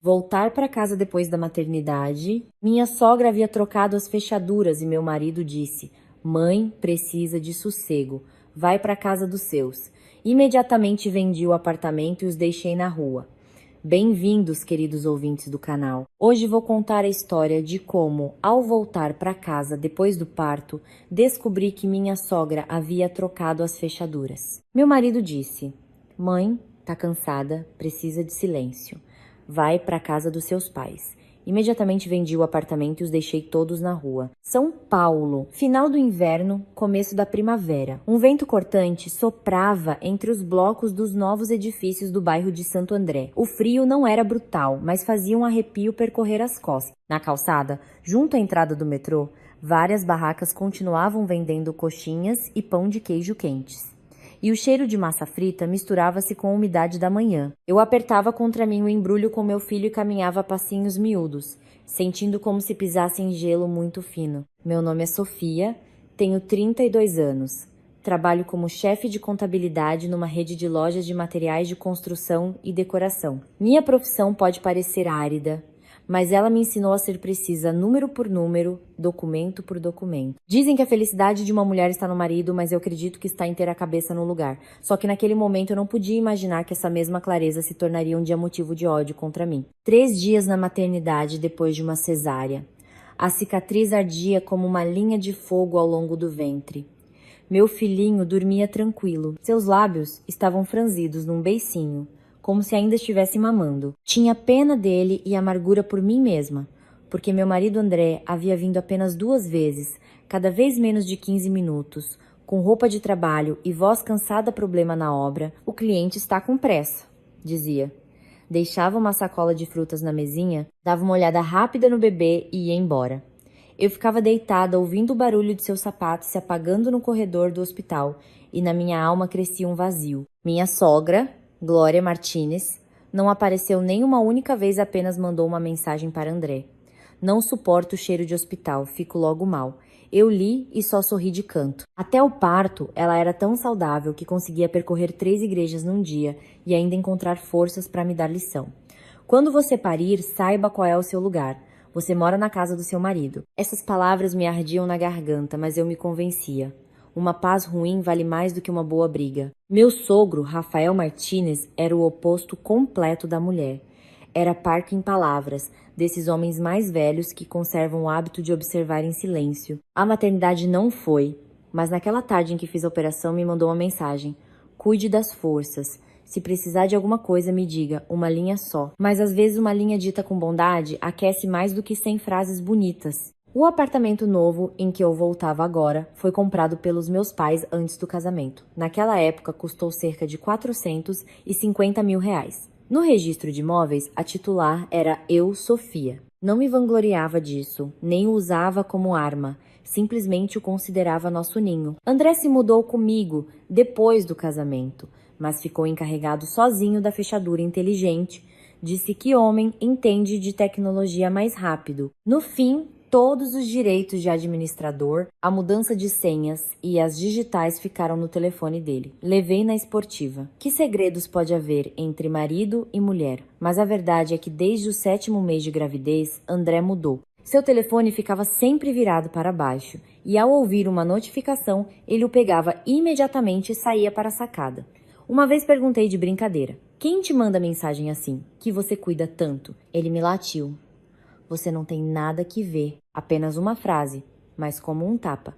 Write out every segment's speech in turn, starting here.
Voltar para casa depois da maternidade. Minha sogra havia trocado as fechaduras e meu marido disse: "Mãe precisa de sossego. Vai para casa dos seus." Imediatamente vendi o apartamento e os deixei na rua. Bem-vindos, queridos ouvintes do canal. Hoje vou contar a história de como, ao voltar para casa depois do parto, descobri que minha sogra havia trocado as fechaduras. Meu marido disse: "Mãe, tá cansada, precisa de silêncio. Vai para casa dos seus pais." Imediatamente vendi o apartamento e os deixei todos na rua. São Paulo, final do inverno, começo da primavera. Um vento cortante soprava entre os blocos dos novos edifícios do bairro de Santo André. O frio não era brutal, mas fazia um arrepio percorrer as costas. Na calçada, junto à entrada do metrô, várias barracas continuavam vendendo coxinhas e pão de queijo quentes. E o cheiro de massa frita misturava-se com a umidade da manhã. Eu apertava contra mim o embrulho com meu filho e caminhava a passinhos miúdos, sentindo como se pisasse em gelo muito fino. Meu nome é Sofia, tenho 32 anos. Trabalho como chefe de contabilidade numa rede de lojas de materiais de construção e decoração. Minha profissão pode parecer árida, mas ela me ensinou a ser precisa número por número, documento por documento. Dizem que a felicidade de uma mulher está no marido, mas eu acredito que está em ter a cabeça no lugar. Só que naquele momento eu não podia imaginar que essa mesma clareza se tornaria um dia motivo de ódio contra mim. 3 dias na maternidade depois de uma cesárea. A cicatriz ardia como uma linha de fogo ao longo do ventre. Meu filhinho dormia tranquilo. Seus lábios estavam franzidos num beicinho, como se ainda estivesse mamando. Tinha pena dele e amargura por mim mesma, porque meu marido André havia vindo apenas 2 vezes, cada vez menos de 15 minutos, com roupa de trabalho e voz cansada problema na obra. "O cliente está com pressa", dizia. Deixava uma sacola de frutas na mesinha, dava uma olhada rápida no bebê e ia embora. Eu ficava deitada ouvindo o barulho de seus sapatos se apagando no corredor do hospital e na minha alma crescia um vazio. Minha sogra, Glória Martinez, não apareceu nem uma única vez, apenas mandou uma mensagem para André. "Não suporto o cheiro de hospital, fico logo mal." Eu li e só sorri de canto. Até o parto, ela era tão saudável que conseguia percorrer 3 igrejas num dia e ainda encontrar forças para me dar lição. "Quando você parir, saiba qual é o seu lugar. Você mora na casa do seu marido." Essas palavras me ardiam na garganta, mas eu me convencia. Uma paz ruim vale mais do que uma boa briga. Meu sogro, Rafael Martinez, era o oposto completo da mulher. Era parco em palavras, desses homens mais velhos que conservam o hábito de observar em silêncio. A maternidade não foi, mas naquela tarde em que fiz a operação me mandou uma mensagem: "Cuide das forças. Se precisar de alguma coisa, me diga, uma linha só." Mas às vezes uma linha dita com bondade aquece mais do que 100 frases bonitas. O apartamento novo em que eu voltava agora foi comprado pelos meus pais antes do casamento. Naquela época custou cerca de R$ 450 mil. No registro de imóveis, a titular era eu, Sofia. Não me vangloriava disso, nem o usava como arma. Simplesmente o considerava nosso ninho. André se mudou comigo depois do casamento, mas ficou encarregado sozinho da fechadura inteligente. Disse que homem entende de tecnologia mais rápido. No fim, todos os direitos de administrador, a mudança de senhas e as digitais ficaram no telefone dele. Levei na esportiva. Que segredos pode haver entre marido e mulher? Mas a verdade é que desde o 7º mês de gravidez, André mudou. Seu telefone ficava sempre virado para baixo e ao ouvir uma notificação, ele o pegava imediatamente e saía para a sacada. Uma vez perguntei de brincadeira: "Quem te manda mensagem assim, que você cuida tanto?" Ele me latiu: "Você não tem nada que ver." Apenas uma frase, mas como um tapa.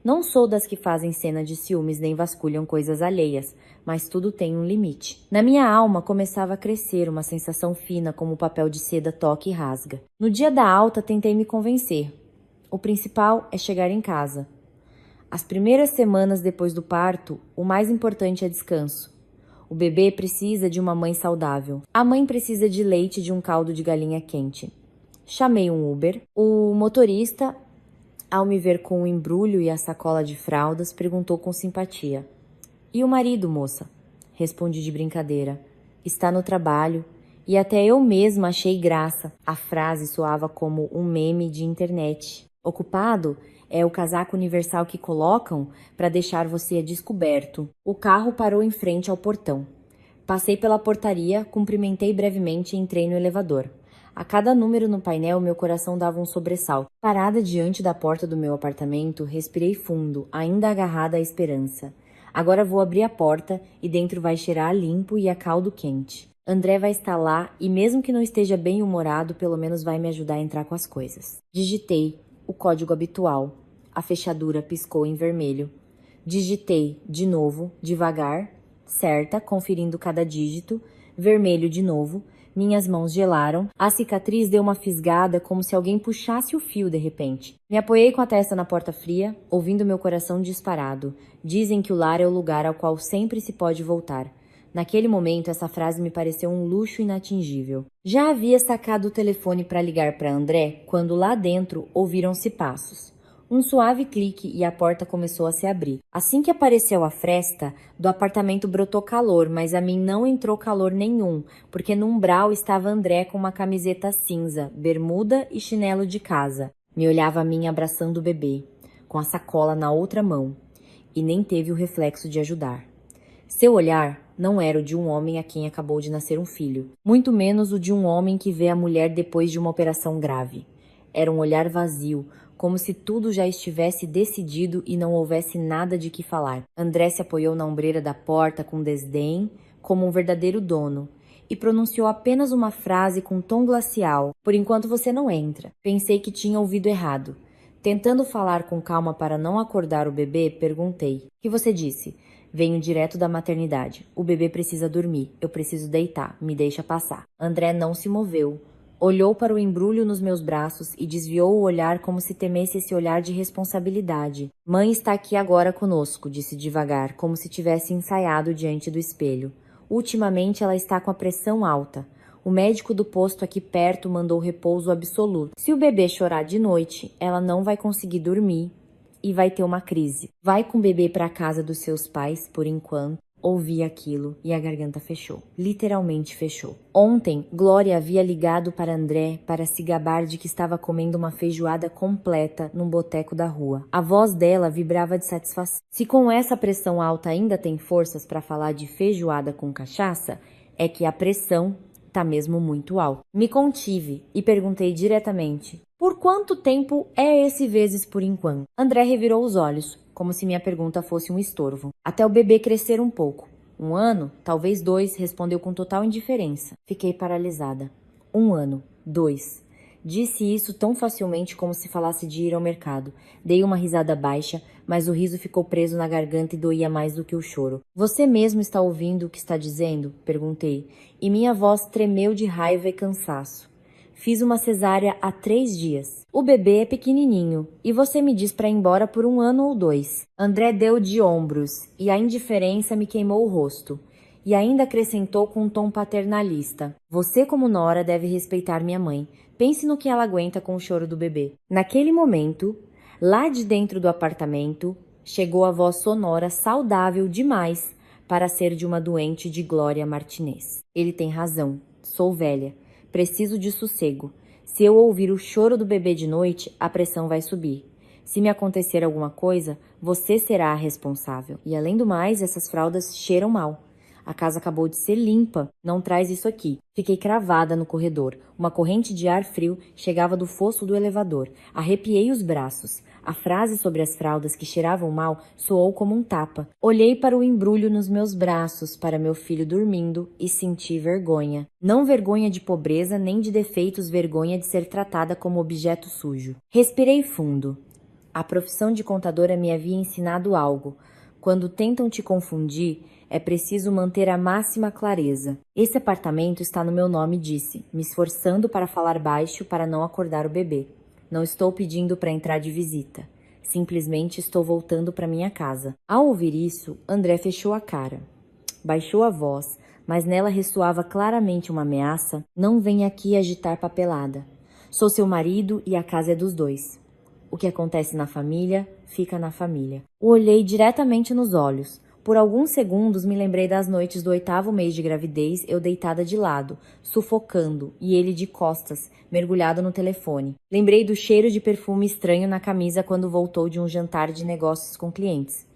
Não sou das que fazem cena de ciúmes nem vasculham coisas alheias, mas tudo tem um limite. Na minha alma começava a crescer uma sensação fina como o papel de seda toca e rasga. No dia da alta tentei me convencer. O principal é chegar em casa. As primeiras semanas depois do parto, o mais importante é descanso. O bebê precisa de uma mãe saudável. A mãe precisa de leite e de um caldo de galinha quente. Chamei um Uber. O motorista, ao me ver com o embrulho e a sacola de fraldas, perguntou com simpatia: "E o marido, moça?" Respondi de brincadeira: "Está no trabalho." E até eu mesma achei graça. A frase soava como um meme de internet. Ocupado é o casaco universal que colocam para deixar você a descoberto. O carro parou em frente ao portão. Passei pela portaria, cumprimentei brevemente e entrei no elevador. A cada número no painel, meu coração dava um sobressalto. Parada diante da porta do meu apartamento, respirei fundo, ainda agarrada à esperança. Agora vou abrir a porta e dentro vai cheirar a limpo e a caldo quente. André vai estar lá e mesmo que não esteja bem-humorado, pelo menos vai me ajudar a entrar com as coisas. Digitei o código habitual. A fechadura piscou em vermelho. Digitei de novo, devagar, certa, conferindo cada dígito. Vermelho de novo. Minhas mãos gelaram. A cicatriz deu uma fisgada como se alguém puxasse o fio de repente. Me apoiei com a testa na porta fria, ouvindo meu coração disparado. Dizem que o lar é o lugar ao qual sempre se pode voltar. Naquele momento, essa frase me pareceu um luxo inatingível. Já havia sacado o telefone para ligar para André quando lá dentro ouviram-se passos. Um suave clique e a porta começou a se abrir. Assim que apareceu a fresta, do apartamento brotou calor, mas a mim não entrou calor nenhum, porque no umbral estava André com uma camiseta cinza, bermuda e chinelo de casa. Me olhava a mim abraçando o bebê, com a sacola na outra mão, e nem teve o reflexo de ajudar. Seu olhar não era o de um homem a quem acabou de nascer um filho, muito menos o de um homem que vê a mulher depois de uma operação grave. Era um olhar vazio, como se tudo já estivesse decidido e não houvesse nada de que falar. André se apoiou na ombreira da porta com desdém, como um verdadeiro dono, e pronunciou apenas uma frase com tom glacial. Por enquanto você não entra. Pensei que tinha ouvido errado. Tentando falar com calma para não acordar o bebê, perguntei. O que você disse? Venho direto da maternidade. O bebê precisa dormir. Eu preciso deitar. Me deixa passar. André não se moveu. Olhou para o embrulho nos meus braços e desviou o olhar como se temesse esse olhar de responsabilidade. Mãe está aqui agora conosco, disse devagar, como se tivesse ensaiado diante do espelho. Ultimamente ela está com a pressão alta. O médico do posto aqui perto mandou repouso absoluto. Se o bebê chorar de noite, ela não vai conseguir dormir e vai ter uma crise. Vai com o bebê para a casa dos seus pais, por enquanto. Ouvi aquilo e a garganta fechou. Literalmente fechou. Ontem, Glória havia ligado para André para se gabar de que estava comendo uma feijoada completa num boteco da rua. A voz dela vibrava de satisfação. Se com essa pressão alta ainda tem forças para falar de feijoada com cachaça, é que a pressão tá mesmo muito alta. Me contive e perguntei diretamente: por quanto tempo é esse vezes por enquanto? André revirou os olhos, como se minha pergunta fosse um estorvo. Até o bebê crescer um pouco. 1 ano, talvez 2, respondeu com total indiferença. Fiquei paralisada. 1 ano, 2. Disse isso tão facilmente como se falasse de ir ao mercado. Dei uma risada baixa, mas o riso ficou preso na garganta e doía mais do que o choro. Você mesmo está ouvindo o que está dizendo? Perguntei, e minha voz tremeu de raiva e cansaço. Fiz uma cesárea há 3 dias. O bebê é pequenininho e você me diz para ir embora por 1 ano ou 2. André deu de ombros e a indiferença me queimou o rosto. E ainda acrescentou com um tom paternalista. Você, como nora, deve respeitar minha mãe. Pense no que ela aguenta com o choro do bebê. Naquele momento, lá de dentro do apartamento, chegou a voz sonora saudável demais para ser de uma doente de Glória Martinez. Ele tem razão. Sou velha. Preciso de sossego. Se eu ouvir o choro do bebê de noite, a pressão vai subir. Se me acontecer alguma coisa, você será a responsável. E além do mais, essas fraldas cheiram mal. A casa acabou de ser limpa. Não traz isso aqui. Fiquei cravada no corredor. Uma corrente de ar frio chegava do fosso do elevador. Arrepiei os braços. A frase sobre as fraldas que cheiravam mal soou como um tapa. Olhei para o embrulho nos meus braços, para meu filho dormindo, e senti vergonha. Não vergonha de pobreza nem de defeitos, vergonha de ser tratada como objeto sujo. Respirei fundo. A profissão de contadora me havia ensinado algo. Quando tentam te confundir, é preciso manter a máxima clareza. Esse apartamento está no meu nome, disse, me esforçando para falar baixo para não acordar o bebê. Não estou pedindo para entrar de visita. Simplesmente estou voltando para minha casa. Ao ouvir isso, André fechou a cara. Baixou a voz, mas nela ressoava claramente uma ameaça. Não venha aqui agitar papelada. Sou seu marido e a casa é dos dois. O que acontece na família, fica na família. O olhei diretamente nos olhos. Por alguns segundos me lembrei das noites do 8º mês de gravidez, eu deitada de lado, sufocando, e ele de costas, mergulhado no telefone. Lembrei do cheiro de perfume estranho na camisa quando voltou de um jantar de negócios com clientes.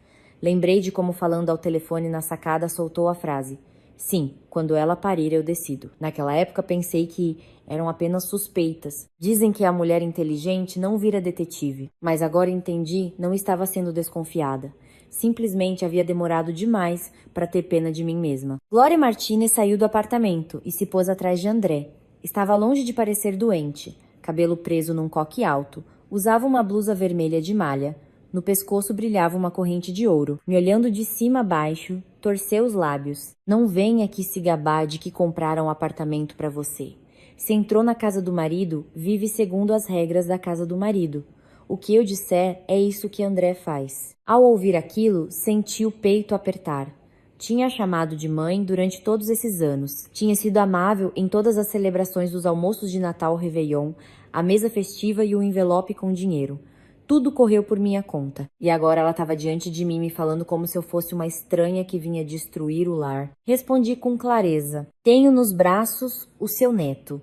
Lembrei de como, falando ao telefone na sacada, soltou a frase: Sim, quando ela parir eu decido. Naquela época pensei que eram apenas suspeitas. Dizem que a mulher inteligente não vira detetive, mas agora entendi, não estava sendo desconfiada. Simplesmente havia demorado demais para ter pena de mim mesma. Glória Martinez saiu do apartamento e se pôs atrás de André. Estava longe de parecer doente, cabelo preso num coque alto, usava uma blusa vermelha de malha. No pescoço brilhava uma corrente de ouro. Me olhando de cima a baixo, torceu os lábios. Não venha aqui se gabar de que compraram um apartamento para você. Se entrou na casa do marido, vive segundo as regras da casa do marido. O que eu disser é isso que André faz. Ao ouvir aquilo, senti o peito apertar. Tinha chamado de mãe durante todos esses anos. Tinha sido amável em todas as celebrações dos almoços de Natal, Réveillon, a mesa festiva e o envelope com dinheiro. Tudo correu por minha conta. E agora ela estava diante de mim me falando como se eu fosse uma estranha que vinha destruir o lar. Respondi com clareza. Tenho nos braços o seu neto.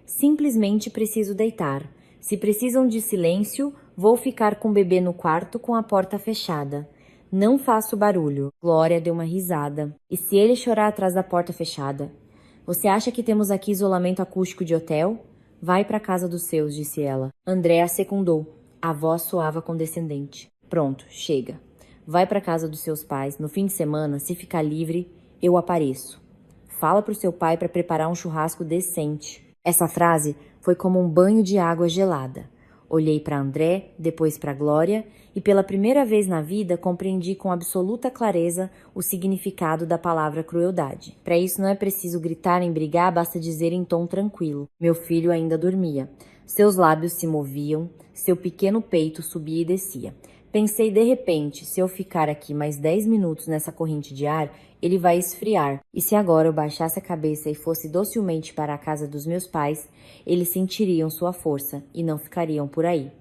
Simplesmente preciso deitar. Se precisam de silêncio, vou ficar com o bebê no quarto com a porta fechada. Não faço barulho. Glória deu uma risada. E se ele chorar atrás da porta fechada? Você acha que temos aqui isolamento acústico de hotel? Vai para casa dos seus, disse ela. André a secundou. A voz soava condescendente. Pronto, chega. Vai para casa dos seus pais. No fim de semana, se ficar livre, eu apareço. Fala pro seu pai para preparar um churrasco decente. Essa frase foi como um banho de água gelada. Olhei para André, depois para Glória, e pela primeira vez na vida compreendi com absoluta clareza o significado da palavra crueldade. Para isso não é preciso gritar nem brigar, basta dizer em tom tranquilo. Meu filho ainda dormia. Seus lábios se moviam, seu pequeno peito subia e descia. Pensei de repente, se eu ficar aqui mais 10 minutos nessa corrente de ar, ele vai esfriar. E se agora eu baixasse a cabeça e fosse docilmente para a casa dos meus pais, eles sentiriam sua força e não ficariam por aí.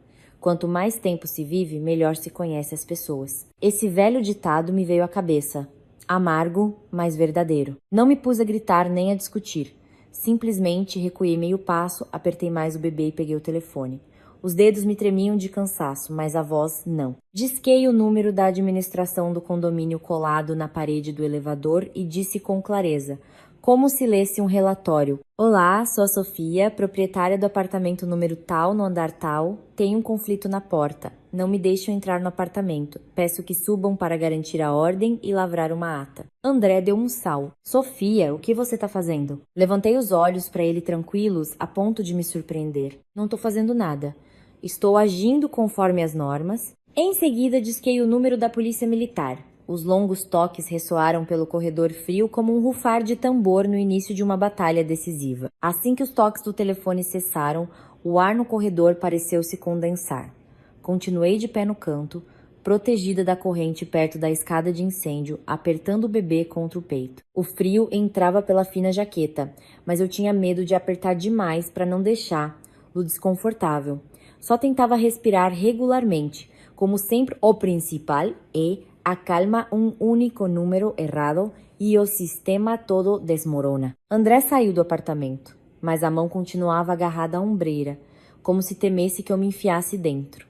Quanto mais tempo se vive, melhor se conhece as pessoas. Esse velho ditado me veio à cabeça. Amargo, mas verdadeiro. Não me pus a gritar nem a discutir. Simplesmente recuei meio passo, apertei mais o bebê e peguei o telefone. Os dedos me tremiam de cansaço, mas a voz não. Disquei o número da administração do condomínio colado na parede do elevador e disse com clareza, como se lesse um relatório. Olá, sou a Sofia, proprietária do apartamento número tal no andar tal. Tenho um conflito na porta. Não me deixam entrar no apartamento. Peço que subam para garantir a ordem e lavrar uma ata. André deu um sal. Sofia, o que você está fazendo? Levantei os olhos para ele tranquilos, a ponto de me surpreender. Não estou fazendo nada. Estou agindo conforme as normas. Em seguida, disquei o número da polícia militar. Os longos toques ressoaram pelo corredor frio como um rufar de tambor no início de uma batalha decisiva. Assim que os toques do telefone cessaram, o ar no corredor pareceu se condensar. Continuei de pé no canto, protegida da corrente perto da escada de incêndio, apertando o bebê contra o peito. O frio entrava pela fina jaqueta, mas eu tinha medo de apertar demais para não deixá-lo desconfortável. Só tentava respirar regularmente, como sempre. O principal é acalma um único número errado e o sistema todo desmorona. André saiu do apartamento, mas a mão continuava agarrada à ombreira, como se temesse que eu me enfiasse dentro.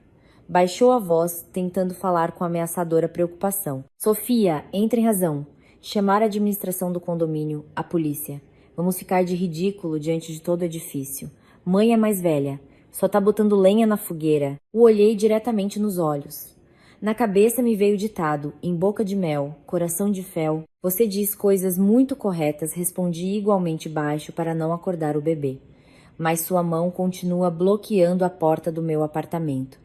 Baixou a voz, tentando falar com ameaçadora preocupação. Sofia, entre em razão. Chamar a administração do condomínio, a polícia. Vamos ficar de ridículo diante de todo o edifício. Mãe é mais velha. Só tá botando lenha na fogueira. O olhei diretamente nos olhos. Na cabeça me veio o ditado, em boca de mel, coração de fel. Você diz coisas muito corretas, respondi igualmente baixo para não acordar o bebê. Mas sua mão continua bloqueando a porta do meu apartamento.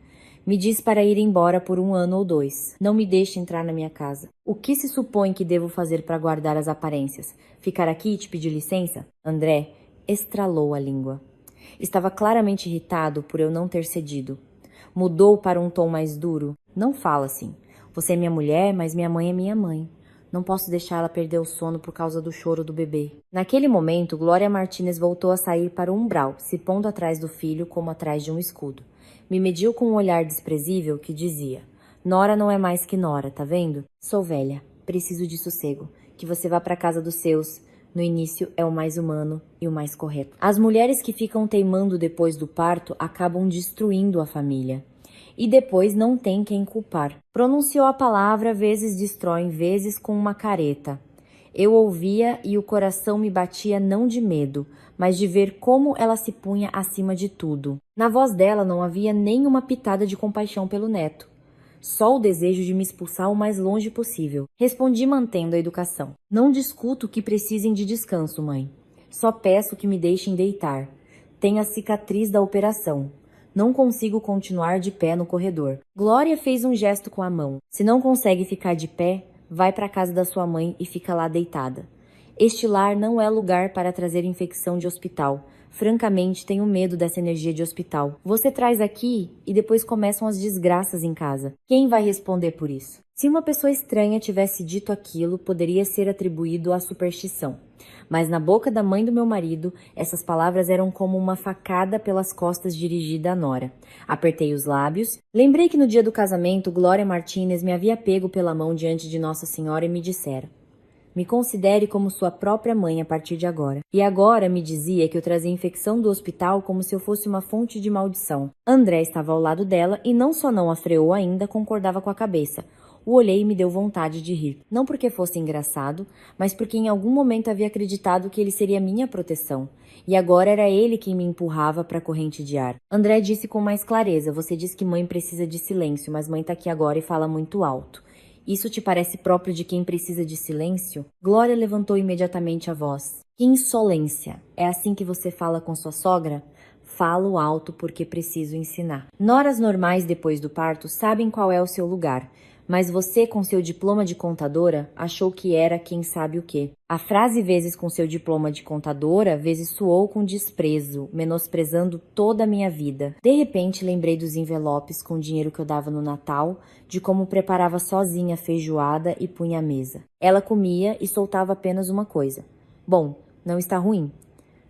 Me diz para ir embora por 1 ano ou 2. Não me deixe entrar na minha casa. O que se supõe que devo fazer para guardar as aparências? Ficar aqui e te pedir licença? André estralou a língua. Estava claramente irritado por eu não ter cedido. Mudou para um tom mais duro. Não fala assim. Você é minha mulher, mas minha mãe é minha mãe. Não posso deixá-la perder o sono por causa do choro do bebê. Naquele momento, Glória Martinez voltou a sair para o umbral, se pondo atrás do filho como atrás de um escudo. Me mediu com um olhar desprezível que dizia: Nora não é mais que Nora, tá vendo? Sou velha. Preciso de sossego. Que você vá para casa dos seus. No início é o mais humano e o mais correto. As mulheres que ficam teimando depois do parto acabam destruindo a família. E depois não tem quem culpar. Pronunciou a palavra, vezes destroem, vezes com uma careta. Eu ouvia e o coração me batia não de medo, mas de ver como ela se punha acima de tudo. Na voz dela não havia nem uma pitada de compaixão pelo neto. Só o desejo de me expulsar o mais longe possível. Respondi mantendo a educação. Não discuto que precisem de descanso, mãe. Só peço que me deixem deitar. Tenho a cicatriz da operação. Não consigo continuar de pé no corredor. Glória fez um gesto com a mão. Se não consegue ficar de pé, vai para a casa da sua mãe e fica lá deitada. Este lar não é lugar para trazer infecção de hospital. Francamente, tenho medo dessa energia de hospital. Você traz aqui e depois começam as desgraças em casa. Quem vai responder por isso? Se uma pessoa estranha tivesse dito aquilo, poderia ser atribuído à superstição. Mas na boca da mãe do meu marido, essas palavras eram como uma facada pelas costas dirigida à nora. Apertei os lábios. Lembrei que no dia do casamento, Glória Martínez me havia pego pela mão diante de Nossa Senhora e me dissera: me considere como sua própria mãe a partir de agora. E agora me dizia que eu trazia infecção do hospital como se eu fosse uma fonte de maldição. André estava ao lado dela e não só não a freou ainda, concordava com a cabeça. O olhei e me deu vontade de rir. Não porque fosse engraçado, mas porque em algum momento havia acreditado que ele seria minha proteção. E agora era ele quem me empurrava para a corrente de ar. André disse com mais clareza: você diz que mãe precisa de silêncio, mas mãe tá aqui agora e fala muito alto. Isso te parece próprio de quem precisa de silêncio? Glória levantou imediatamente a voz. Que insolência! É assim que você fala com sua sogra? Falo alto porque preciso ensinar. Noras normais depois do parto sabem qual é o seu lugar. Mas você, com seu diploma de contadora, achou que era quem sabe o quê. A frase vezes com seu diploma de contadora, vezes soou com desprezo, menosprezando toda a minha vida. De repente, lembrei dos envelopes com o dinheiro que eu dava no Natal, de como preparava sozinha a feijoada e punha à mesa. Ela comia e soltava apenas uma coisa. Bom, não está ruim.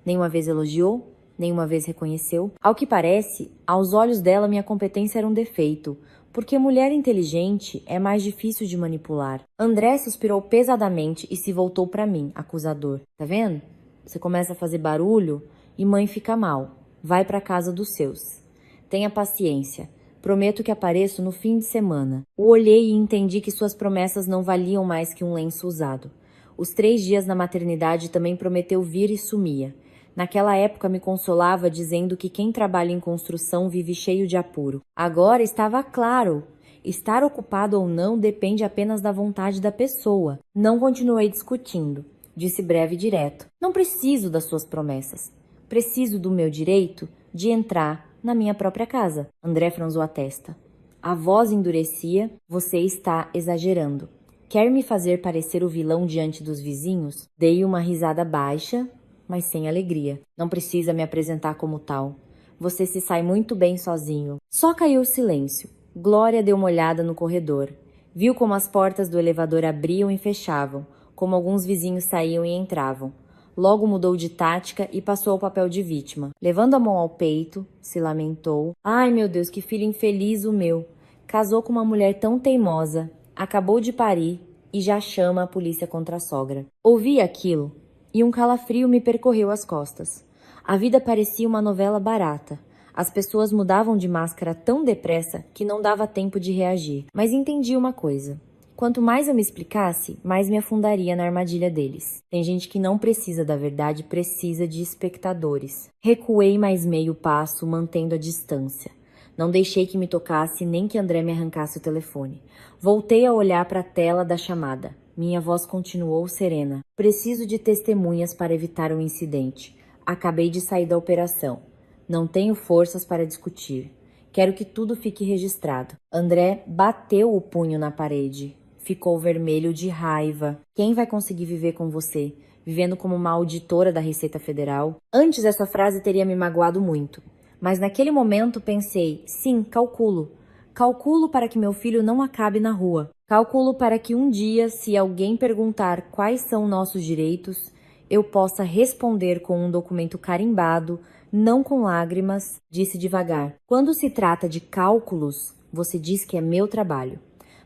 Nenhuma vez elogiou, nenhuma vez reconheceu. Ao que parece, aos olhos dela minha competência era um defeito, porque mulher inteligente é mais difícil de manipular. André suspirou pesadamente e se voltou para mim, acusador. Tá vendo? Você começa a fazer barulho e mãe fica mal. Vai para casa dos seus. Tenha paciência. Prometo que apareço no fim de semana. O olhei e entendi que suas promessas não valiam mais que um lenço usado. Os 3 dias na maternidade também prometeu vir e sumia. Naquela época me consolava dizendo que quem trabalha em construção vive cheio de apuro. Agora estava claro. Estar ocupado ou não depende apenas da vontade da pessoa. Não continuei discutindo. Disse breve e direto. Não preciso das suas promessas. Preciso do meu direito de entrar na minha própria casa. André franziu a testa. A voz endurecia. Você está exagerando. Quer me fazer parecer o vilão diante dos vizinhos? Dei uma risada baixa, mas sem alegria. Não precisa me apresentar como tal. Você se sai muito bem sozinho. Só caiu o silêncio. Glória deu uma olhada no corredor. Viu como as portas do elevador abriam e fechavam, como alguns vizinhos saíam e entravam. Logo mudou de tática e passou ao papel de vítima. Levando a mão ao peito, se lamentou. Ai, meu Deus, que filho infeliz o meu. Casou com uma mulher tão teimosa. Acabou de parir e já chama a polícia contra a sogra. Ouvi aquilo e um calafrio me percorreu as costas. A vida parecia uma novela barata. As pessoas mudavam de máscara tão depressa que não dava tempo de reagir. Mas entendi uma coisa. Quanto mais eu me explicasse, mais me afundaria na armadilha deles. Tem gente que não precisa da verdade, precisa de espectadores. Recuei mais meio passo, mantendo a distância. Não deixei que me tocasse nem que André me arrancasse o telefone. Voltei a olhar para a tela da chamada. Minha voz continuou serena. Preciso de testemunhas para evitar um incidente. Acabei de sair da operação. Não tenho forças para discutir. Quero que tudo fique registrado. André bateu o punho na parede. Ficou vermelho de raiva. Quem vai conseguir viver com você? Vivendo como uma auditora da Receita Federal? Antes essa frase teria me magoado muito. Mas naquele momento pensei, sim, calculo. Calculo para que meu filho não acabe na rua. Calculo para que um dia, se alguém perguntar quais são nossos direitos, eu possa responder com um documento carimbado, não com lágrimas, disse devagar. Quando se trata de cálculos, você diz que é meu trabalho.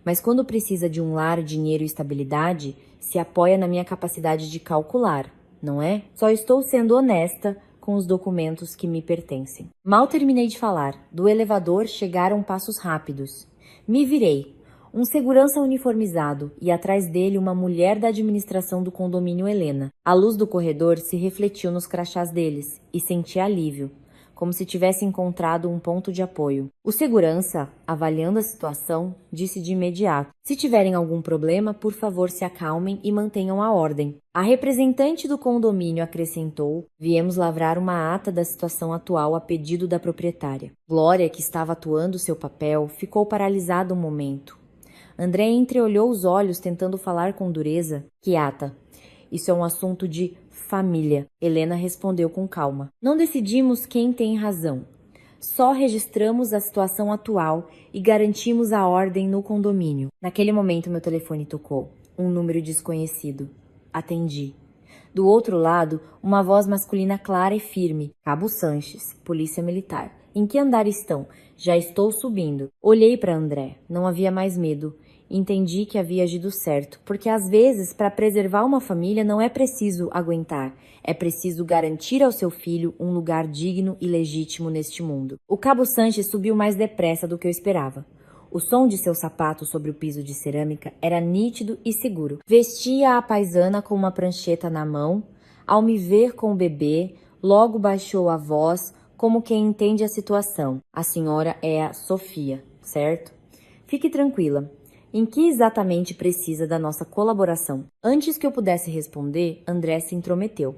Mas quando precisa de um lar, dinheiro e estabilidade, se apoia na minha capacidade de calcular, não é? Só estou sendo honesta com os documentos que me pertencem. Mal terminei de falar, do elevador chegaram passos rápidos. Me virei. Um segurança uniformizado e atrás dele uma mulher da administração do condomínio Helena. A luz do corredor se refletiu nos crachás deles e senti alívio, como se tivesse encontrado um ponto de apoio. O segurança, avaliando a situação, disse de imediato: "Se tiverem algum problema, por favor se acalmem e mantenham a ordem." A representante do condomínio acrescentou: "Viemos lavrar uma ata da situação atual a pedido da proprietária." Glória, que estava atuando seu papel, ficou paralisada um momento. André entreolhou os olhos tentando falar com dureza. "Que ata? Isso é um assunto de família." Helena respondeu com calma. "Não decidimos quem tem razão. Só registramos a situação atual e garantimos a ordem no condomínio." Naquele momento, meu telefone tocou. Um número desconhecido. Atendi. Do outro lado, uma voz masculina clara e firme. "Cabo Sanches, Polícia Militar. Em que andar estão?" "Já estou subindo." Olhei para André. Não havia mais medo. Entendi que havia agido certo, porque às vezes, para preservar uma família, não é preciso aguentar, é preciso garantir ao seu filho um lugar digno e legítimo neste mundo. O Cabo Sanches subiu mais depressa do que eu esperava. O som de seu sapato sobre o piso de cerâmica era nítido e seguro. Vestia a paisana com uma prancheta na mão. Ao me ver com o bebê, logo baixou a voz, como quem entende a situação. "A senhora é a Sofia, certo? Fique tranquila. Em que exatamente precisa da nossa colaboração?" Antes que eu pudesse responder, André se intrometeu.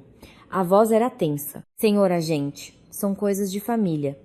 A voz era tensa. "Senhor agente, são coisas de família.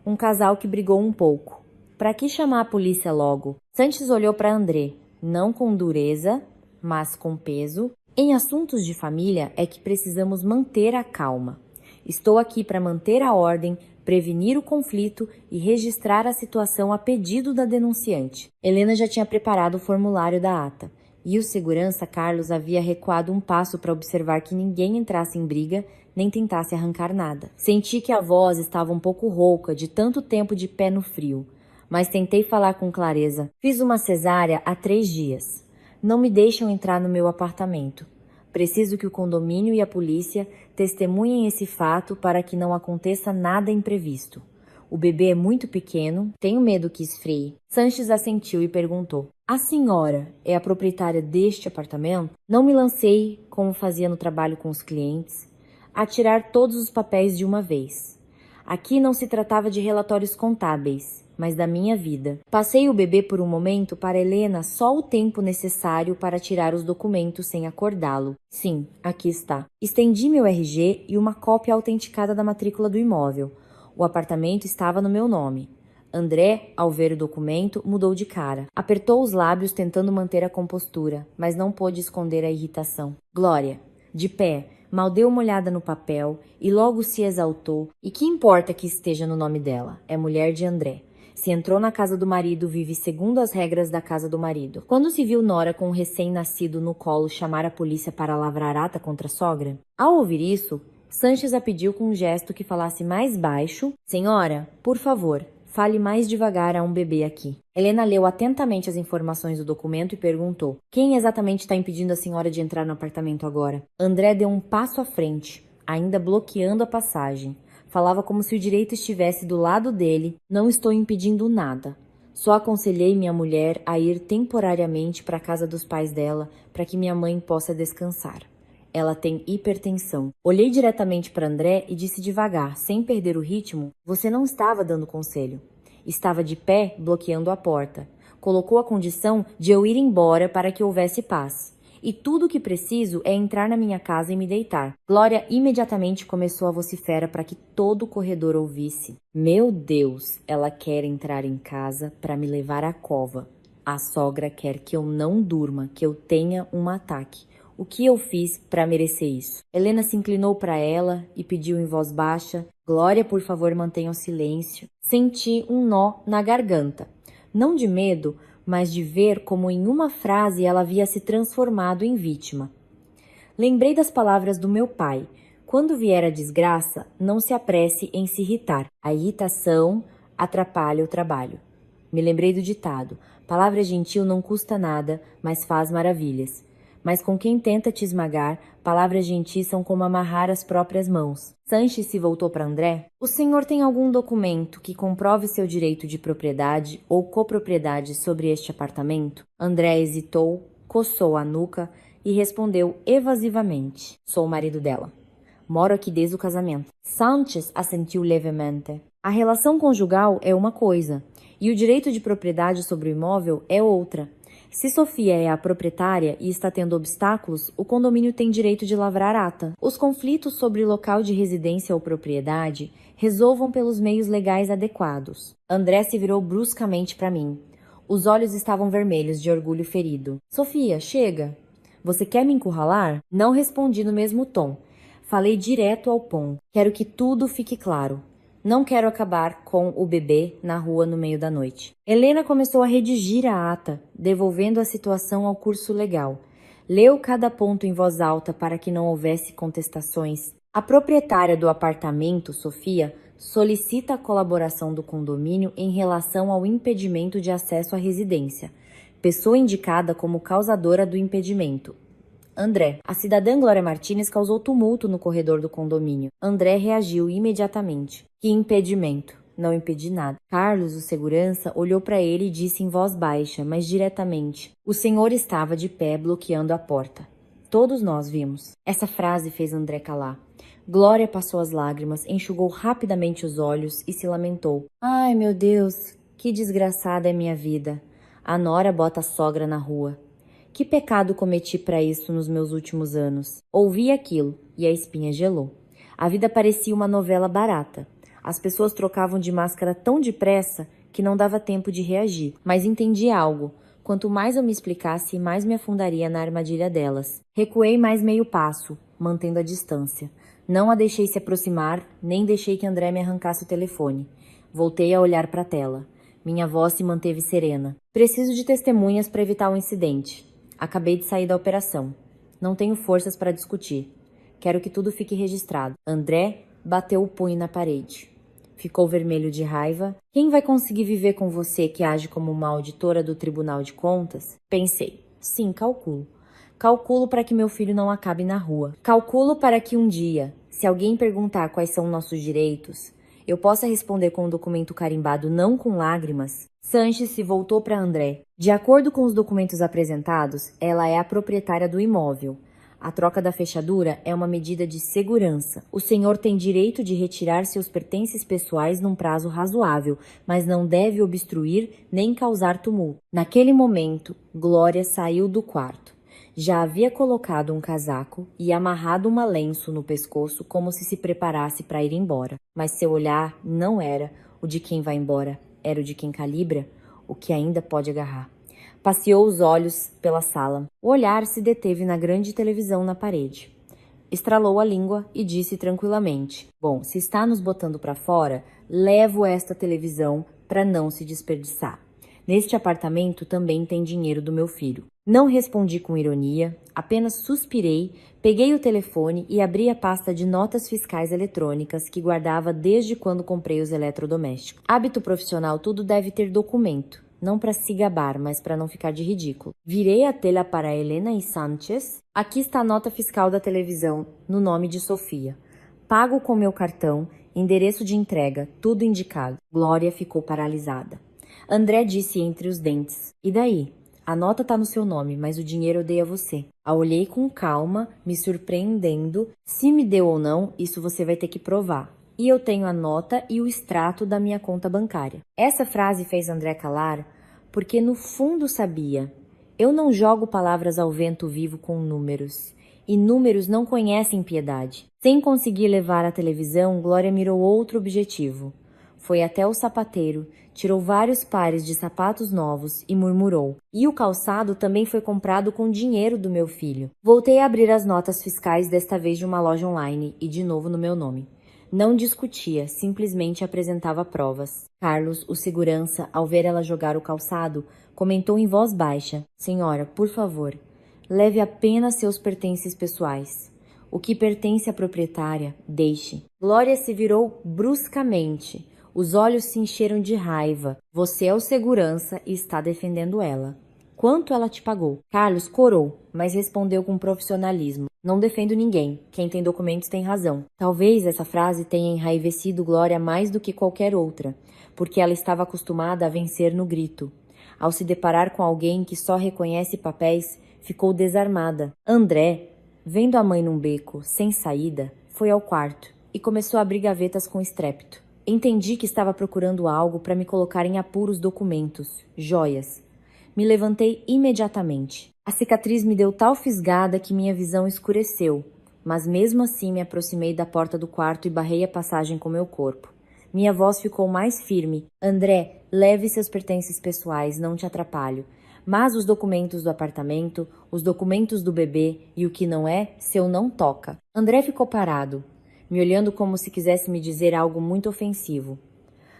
Um casal que brigou um pouco. Para que chamar a polícia logo?" Sanches olhou para André, não com dureza, mas com peso. "Em assuntos de família é que precisamos manter a calma. Estou aqui para manter a ordem, prevenir o conflito e registrar a situação a pedido da denunciante." Helena já tinha preparado o formulário da ata, e o segurança Carlos havia recuado um passo para observar que ninguém entrasse em briga nem tentasse arrancar nada. Senti que a voz estava um pouco rouca de tanto tempo de pé no frio, mas tentei falar com clareza. "Fiz uma cesárea há 3 dias. Não me deixam entrar no meu apartamento. Preciso que o condomínio e a polícia testemunhem esse fato para que não aconteça nada imprevisto. O bebê é muito pequeno, tenho medo que esfrie." Sanches assentiu e perguntou: "A senhora é a proprietária deste apartamento?" Não me lancei, como fazia no trabalho com os clientes, a tirar todos os papéis de uma vez. Aqui não se tratava de relatórios contábeis, mas da minha vida. Passei o bebê por um momento para Helena só o tempo necessário para tirar os documentos sem acordá-lo. "Sim, aqui está." Estendi meu RG e uma cópia autenticada da matrícula do imóvel. O apartamento estava no meu nome. André, ao ver o documento, mudou de cara. Apertou os lábios tentando manter a compostura, mas não pôde esconder a irritação. Glória, de pé, mal deu uma olhada no papel e logo se exaltou. "E que importa que esteja no nome dela? É mulher de André. Se entrou na casa do marido, vive segundo as regras da casa do marido." Quando se viu Nora com um recém-nascido no colo chamar a polícia para lavrar ata contra a sogra? Ao ouvir isso, Sanches a pediu com um gesto que falasse mais baixo: "Senhora, por favor, fale mais devagar, há um bebê aqui." Helena leu atentamente as informações do documento e perguntou: "Quem exatamente está impedindo a senhora de entrar no apartamento agora?" André deu um passo à frente, ainda bloqueando a passagem. Falava como se o direito estivesse do lado dele. "Não estou impedindo nada. Só aconselhei minha mulher a ir temporariamente para a casa dos pais dela para que minha mãe possa descansar. Ela tem hipertensão." Olhei diretamente para André e disse devagar, sem perder o ritmo: "Você não estava dando conselho. Estava de pé, bloqueando a porta. Colocou a condição de eu ir embora para que houvesse paz. E tudo o que preciso é entrar na minha casa e me deitar." Glória imediatamente começou a vociferar para que todo o corredor ouvisse: "Meu Deus, ela quer entrar em casa para me levar à cova. A sogra quer que eu não durma, que eu tenha um ataque. O que eu fiz para merecer isso?" Helena se inclinou para ela e pediu em voz baixa: "Glória, por favor, mantenha o silêncio." Senti um nó na garganta. Não de medo, mas de ver como em uma frase ela havia se transformado em vítima. Lembrei das palavras do meu pai: "Quando vier a desgraça, não se apresse em se irritar. A irritação atrapalha o trabalho." Me lembrei do ditado: "Palavra gentil não custa nada, mas faz maravilhas." mas com quem tenta te esmagar, palavras gentis são como amarrar as próprias mãos. Sanches se voltou para André. O senhor tem algum documento que comprove seu direito de propriedade ou copropriedade sobre este apartamento? André hesitou, coçou a nuca e respondeu evasivamente. Sou o marido dela. Moro aqui desde o casamento. Sanches assentiu levemente. A relação conjugal é uma coisa, e o direito de propriedade sobre o imóvel é outra. Se Sofia é a proprietária e está tendo obstáculos, o condomínio tem direito de lavrar ata. Os conflitos sobre local de residência ou propriedade resolvam pelos meios legais adequados. André se virou bruscamente para mim. Os olhos estavam vermelhos de orgulho ferido. Sofia, chega. Você quer me encurralar? Não respondi no mesmo tom. Falei direto ao ponto. Quero que tudo fique claro. Não quero acabar com o bebê na rua no meio da noite. Helena começou a redigir a ata, devolvendo a situação ao curso legal. Leu cada ponto em voz alta para que não houvesse contestações. A proprietária do apartamento, Sofia, solicita a colaboração do condomínio em relação ao impedimento de acesso à residência. Pessoa indicada como causadora do impedimento. André. A cidadã Glória Martínez causou tumulto no corredor do condomínio. André reagiu imediatamente. Que impedimento? Não impedi nada. Carlos, o segurança, olhou para ele e disse em voz baixa, mas diretamente. O senhor estava de pé bloqueando a porta. Todos nós vimos. Essa frase fez André calar. Glória passou as lágrimas, enxugou rapidamente os olhos e se lamentou. Ai, meu Deus, que desgraçada é minha vida. A nora bota a sogra na rua. Que pecado cometi para isso nos meus últimos anos? Ouvi aquilo e a espinha gelou. A vida parecia uma novela barata. As pessoas trocavam de máscara tão depressa que não dava tempo de reagir. Mas entendi algo. Quanto mais eu me explicasse, mais me afundaria na armadilha delas. Recuei mais meio passo, mantendo a distância. Não a deixei se aproximar, nem deixei que André me arrancasse o telefone. Voltei a olhar para a tela. Minha voz se manteve serena. Preciso de testemunhas para evitar o incidente. Acabei de sair da operação. Não tenho forças para discutir. Quero que tudo fique registrado. André bateu o punho na parede. Ficou vermelho de raiva. Quem vai conseguir viver com você que age como uma auditora do Tribunal de Contas? Pensei. Sim, calculo. Calculo para que meu filho não acabe na rua. Calculo para que um dia, se alguém perguntar quais são nossos direitos, eu possa responder com um documento carimbado não com lágrimas. Sanches se voltou para André. De acordo com os documentos apresentados, ela é a proprietária do imóvel. A troca da fechadura é uma medida de segurança. O senhor tem direito de retirar seus pertences pessoais num prazo razoável, mas não deve obstruir nem causar tumulto. Naquele momento, Glória saiu do quarto. Já havia colocado um casaco e amarrado uma lenço no pescoço como se preparasse para ir embora. Mas seu olhar não era o de quem vai embora, era o de quem calibra o que ainda pode agarrar. Passeou os olhos pela sala. O olhar se deteve na grande televisão na parede. Estralou a língua e disse tranquilamente: Bom, se está nos botando para fora, levo esta televisão para não se desperdiçar. Neste apartamento também tem dinheiro do meu filho. Não respondi com ironia, apenas suspirei, peguei o telefone e abri a pasta de notas fiscais eletrônicas que guardava desde quando comprei os eletrodomésticos. Hábito profissional, tudo deve ter documento. Não para se gabar, mas para não ficar de ridículo. Virei a tela para Helena e Sanches. Aqui está a nota fiscal da televisão, no nome de Sofia. Pago com meu cartão, endereço de entrega, tudo indicado. Glória ficou paralisada. André disse entre os dentes: E daí? A nota tá no seu nome, mas o dinheiro eu dei a você. A olhei com calma, me surpreendendo. Se me deu ou não, isso você vai ter que provar. E eu tenho a nota e o extrato da minha conta bancária. Essa frase fez André calar, porque no fundo sabia. Eu não jogo palavras ao vento vivo com números. E números não conhecem piedade. Sem conseguir levar a televisão, Glória mirou outro objetivo. Foi até o sapateiro, tirou vários pares de sapatos novos e murmurou. E o calçado também foi comprado com dinheiro do meu filho. Voltei a abrir as notas fiscais, desta vez de uma loja online, e de novo no meu nome. Não discutia, simplesmente apresentava provas. Carlos, o segurança, ao ver ela jogar o calçado, comentou em voz baixa: Senhora, por favor, leve apenas seus pertences pessoais. O que pertence à proprietária, deixe. Glória se virou bruscamente. Os olhos se encheram de raiva. Você é o segurança e está defendendo ela. Quanto ela te pagou? Carlos corou, mas respondeu com profissionalismo. Não defendo ninguém. Quem tem documentos tem razão. Talvez essa frase tenha enraivecido Glória mais do que qualquer outra, porque ela estava acostumada a vencer no grito. Ao se deparar com alguém que só reconhece papéis, ficou desarmada. André, vendo a mãe num beco, sem saída, foi ao quarto e começou a abrir gavetas com estrépito. Entendi que estava procurando algo para me colocar em apuros: documentos, joias. Me levantei imediatamente. A cicatriz me deu tal fisgada que minha visão escureceu, mas mesmo assim me aproximei da porta do quarto e barrei a passagem com meu corpo. Minha voz ficou mais firme. André, leve seus pertences pessoais, não te atrapalho. Mas os documentos do apartamento, os documentos do bebê e o que não é, seu não toca. André ficou parado, me olhando como se quisesse me dizer algo muito ofensivo.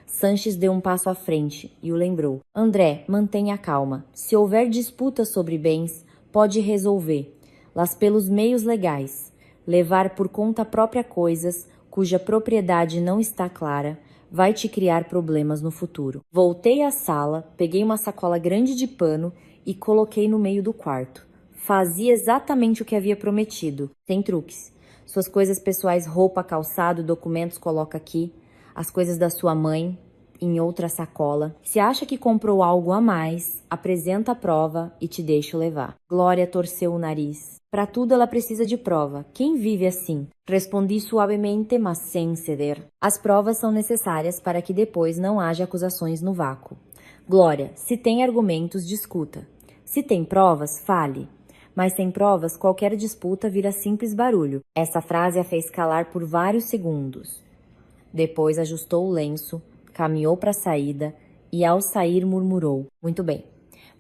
Sanches deu um passo à frente e o lembrou. André, mantenha calma. Se houver disputa sobre bens, pode resolver. Las pelos meios legais. Levar por conta própria coisas cuja propriedade não está clara vai te criar problemas no futuro. Voltei à sala, peguei uma sacola grande de pano e coloquei no meio do quarto. Fazia exatamente o que havia prometido, sem truques. Suas coisas pessoais, roupa, calçado, documentos, coloca aqui. As coisas da sua mãe, em outra sacola. Se acha que comprou algo a mais, apresenta a prova e te deixo levar. Glória torceu o nariz. Para tudo ela precisa de prova. Quem vive assim? Respondi suavemente, mas sem ceder. As provas são necessárias para que depois não haja acusações no vácuo. Glória, se tem argumentos, discuta. Se tem provas, fale. Mas sem provas, qualquer disputa vira simples barulho. Essa frase a fez calar por vários segundos. Depois ajustou o lenço, caminhou para a saída e, ao sair, murmurou. Muito bem.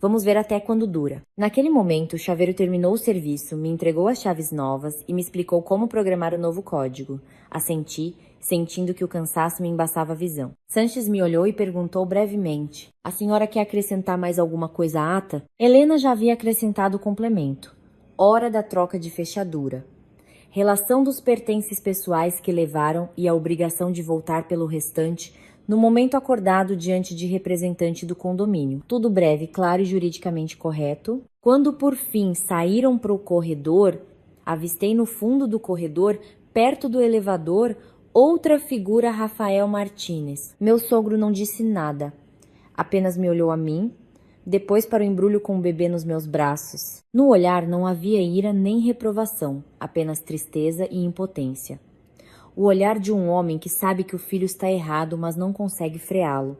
Vamos ver até quando dura. Naquele momento, o chaveiro terminou o serviço, me entregou as chaves novas e me explicou como programar o novo código. Assenti, sentindo que o cansaço me embaçava a visão. Sanches me olhou e perguntou brevemente. A senhora quer acrescentar mais alguma coisa à ata? Helena já havia acrescentado o complemento. Hora da troca de fechadura. Relação dos pertences pessoais que levaram e a obrigação de voltar pelo restante no momento acordado diante de representante do condomínio. Tudo breve, claro e juridicamente correto. Quando por fim saíram para o corredor, avistei no fundo do corredor, perto do elevador, outra figura: Rafael Martínez. Meu sogro não disse nada, apenas me olhou a mim, depois para o embrulho com o bebê nos meus braços. No olhar não havia ira nem reprovação, apenas tristeza e impotência. O olhar de um homem que sabe que o filho está errado, mas não consegue freá-lo.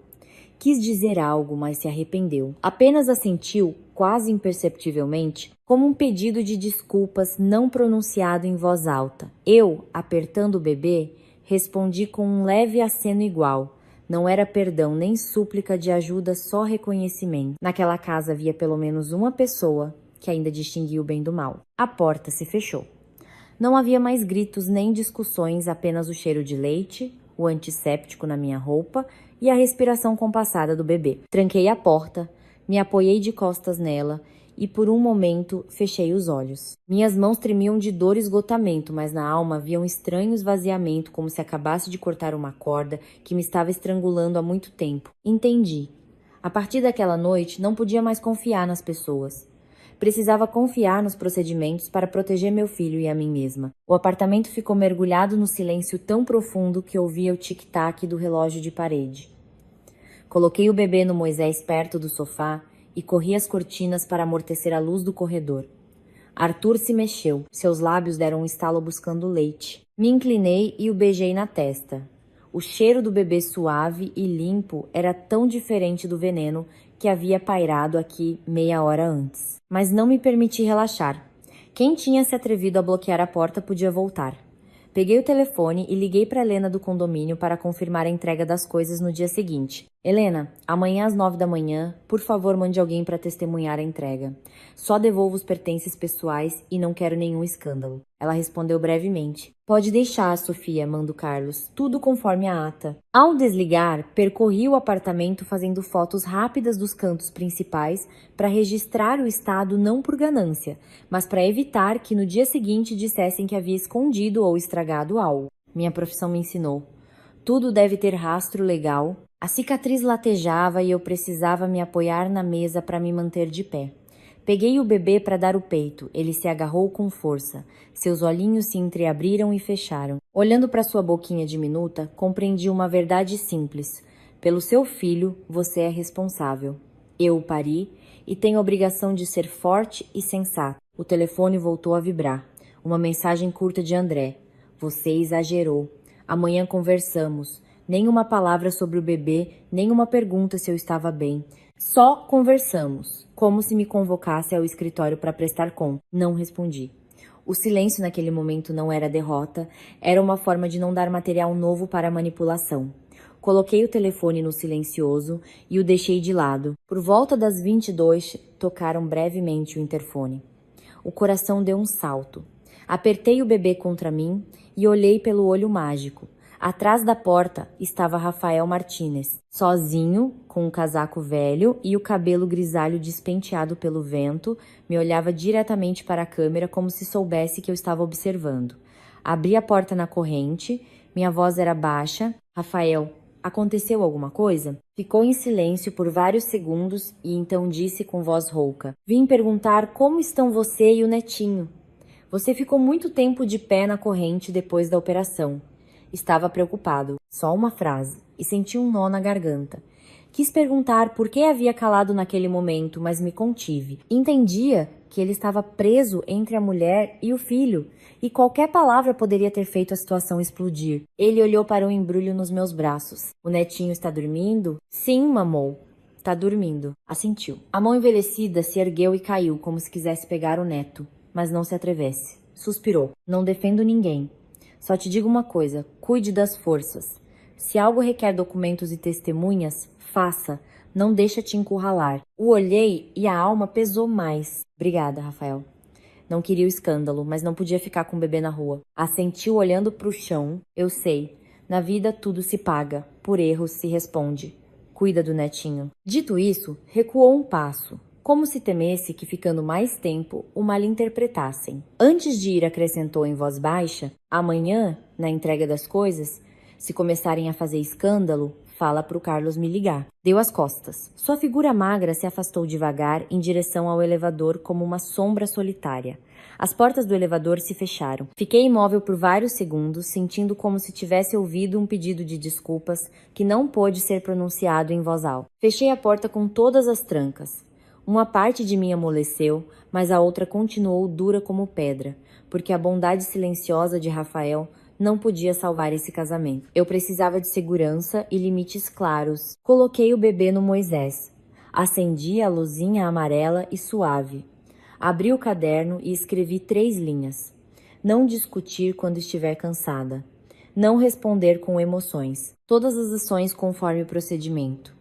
Quis dizer algo, mas se arrependeu. Apenas assentiu, quase imperceptivelmente, como um pedido de desculpas não pronunciado em voz alta. Eu, apertando o bebê, respondi com um leve aceno igual. Não era perdão nem súplica de ajuda, só reconhecimento. Naquela casa havia pelo menos uma pessoa que ainda distinguia o bem do mal. A porta se fechou. Não havia mais gritos nem discussões, apenas o cheiro de leite, o antisséptico na minha roupa e a respiração compassada do bebê. Tranquei a porta, me apoiei de costas nela e por um momento fechei os olhos. Minhas mãos tremiam de dor e esgotamento, mas na alma havia um estranho esvaziamento, como se acabasse de cortar uma corda que me estava estrangulando há muito tempo. Entendi. A partir daquela noite, não podia mais confiar nas pessoas. Precisava confiar nos procedimentos para proteger meu filho e a mim mesma. O apartamento ficou mergulhado no silêncio tão profundo que ouvia o tic-tac do relógio de parede. Coloquei o bebê no Moisés perto do sofá e corri as cortinas para amortecer a luz do corredor. Arthur se mexeu. Seus lábios deram um estalo buscando leite. Me inclinei e o beijei na testa. O cheiro do bebê suave e limpo era tão diferente do veneno que havia pairado aqui meia hora antes. Mas não me permiti relaxar. Quem tinha se atrevido a bloquear a porta podia voltar. Peguei o telefone e liguei para Helena do condomínio para confirmar a entrega das coisas no dia seguinte. Helena, amanhã às 9 da manhã, por favor, mande alguém para testemunhar a entrega. Só devolvo os pertences pessoais e não quero nenhum escândalo. Ela respondeu brevemente. Pode deixar, Sofia, manda Carlos. Tudo conforme a ata. Ao desligar, percorri o apartamento fazendo fotos rápidas dos cantos principais para registrar o estado não por ganância, mas para evitar que no dia seguinte dissessem que havia escondido ou estragado algo. Minha profissão me ensinou. Tudo deve ter rastro legal. A cicatriz latejava e eu precisava me apoiar na mesa para me manter de pé. Peguei o bebê para dar o peito. Ele se agarrou com força. Seus olhinhos se entreabriram e fecharam. Olhando para sua boquinha diminuta, compreendi uma verdade simples. Pelo seu filho, você é responsável. Eu o pari e tenho a obrigação de ser forte e sensato. O telefone voltou a vibrar. Uma mensagem curta de André. Você exagerou. Amanhã conversamos. Nenhuma palavra sobre o bebê, nenhuma pergunta se eu estava bem. Só conversamos, como se me convocasse ao escritório para prestar conta. Não respondi. O silêncio naquele momento não era derrota, era uma forma de não dar material novo para a manipulação. Coloquei o telefone no silencioso e o deixei de lado. Por volta das 22, tocaram brevemente o interfone. O coração deu um salto. Apertei o bebê contra mim e olhei pelo olho mágico. Atrás da porta estava Rafael Martínez, sozinho, com um casaco velho e o cabelo grisalho despenteado pelo vento, me olhava diretamente para a câmera como se soubesse que eu estava observando. Abri a porta na corrente, minha voz era baixa. Rafael, aconteceu alguma coisa? Ficou em silêncio por vários segundos e então disse com voz rouca: Vim perguntar como estão você e o netinho. Você ficou muito tempo de pé na corrente depois da operação. Estava preocupado, só uma frase, e senti um nó na garganta. Quis perguntar por que havia calado naquele momento, mas me contive. Entendia que ele estava preso entre a mulher e o filho, e qualquer palavra poderia ter feito a situação explodir. Ele olhou para o embrulho nos meus braços. O netinho está dormindo? Sim, mamou. Tá dormindo. Assentiu. A mão envelhecida se ergueu e caiu, como se quisesse pegar o neto, mas não se atrevesse. Suspirou. Não defendo ninguém. Só te digo uma coisa, cuide das forças. Se algo requer documentos e testemunhas, faça. Não deixa te encurralar. O olhei e a alma pesou mais. Obrigada, Rafael. Não queria o escândalo, mas não podia ficar com o bebê na rua. Assentiu olhando para o chão. Eu sei. Na vida tudo se paga. Por erros se responde. Cuida do netinho. Dito isso, recuou um passo, como se temesse que, ficando mais tempo, o malinterpretassem. Antes de ir, acrescentou em voz baixa, amanhã, na entrega das coisas, se começarem a fazer escândalo, fala pro Carlos me ligar. Deu as costas. Sua figura magra se afastou devagar em direção ao elevador como uma sombra solitária. As portas do elevador se fecharam. Fiquei imóvel por vários segundos, sentindo como se tivesse ouvido um pedido de desculpas que não pôde ser pronunciado em voz alta. Fechei a porta com todas as trancas. Uma parte de mim amoleceu, mas a outra continuou dura como pedra, porque a bondade silenciosa de Rafael não podia salvar esse casamento. Eu precisava de segurança e limites claros. Coloquei o bebê no Moisés. Acendi a luzinha amarela e suave. Abri o caderno e escrevi 3 linhas. Não discutir quando estiver cansada. Não responder com emoções. Todas as ações conforme o procedimento.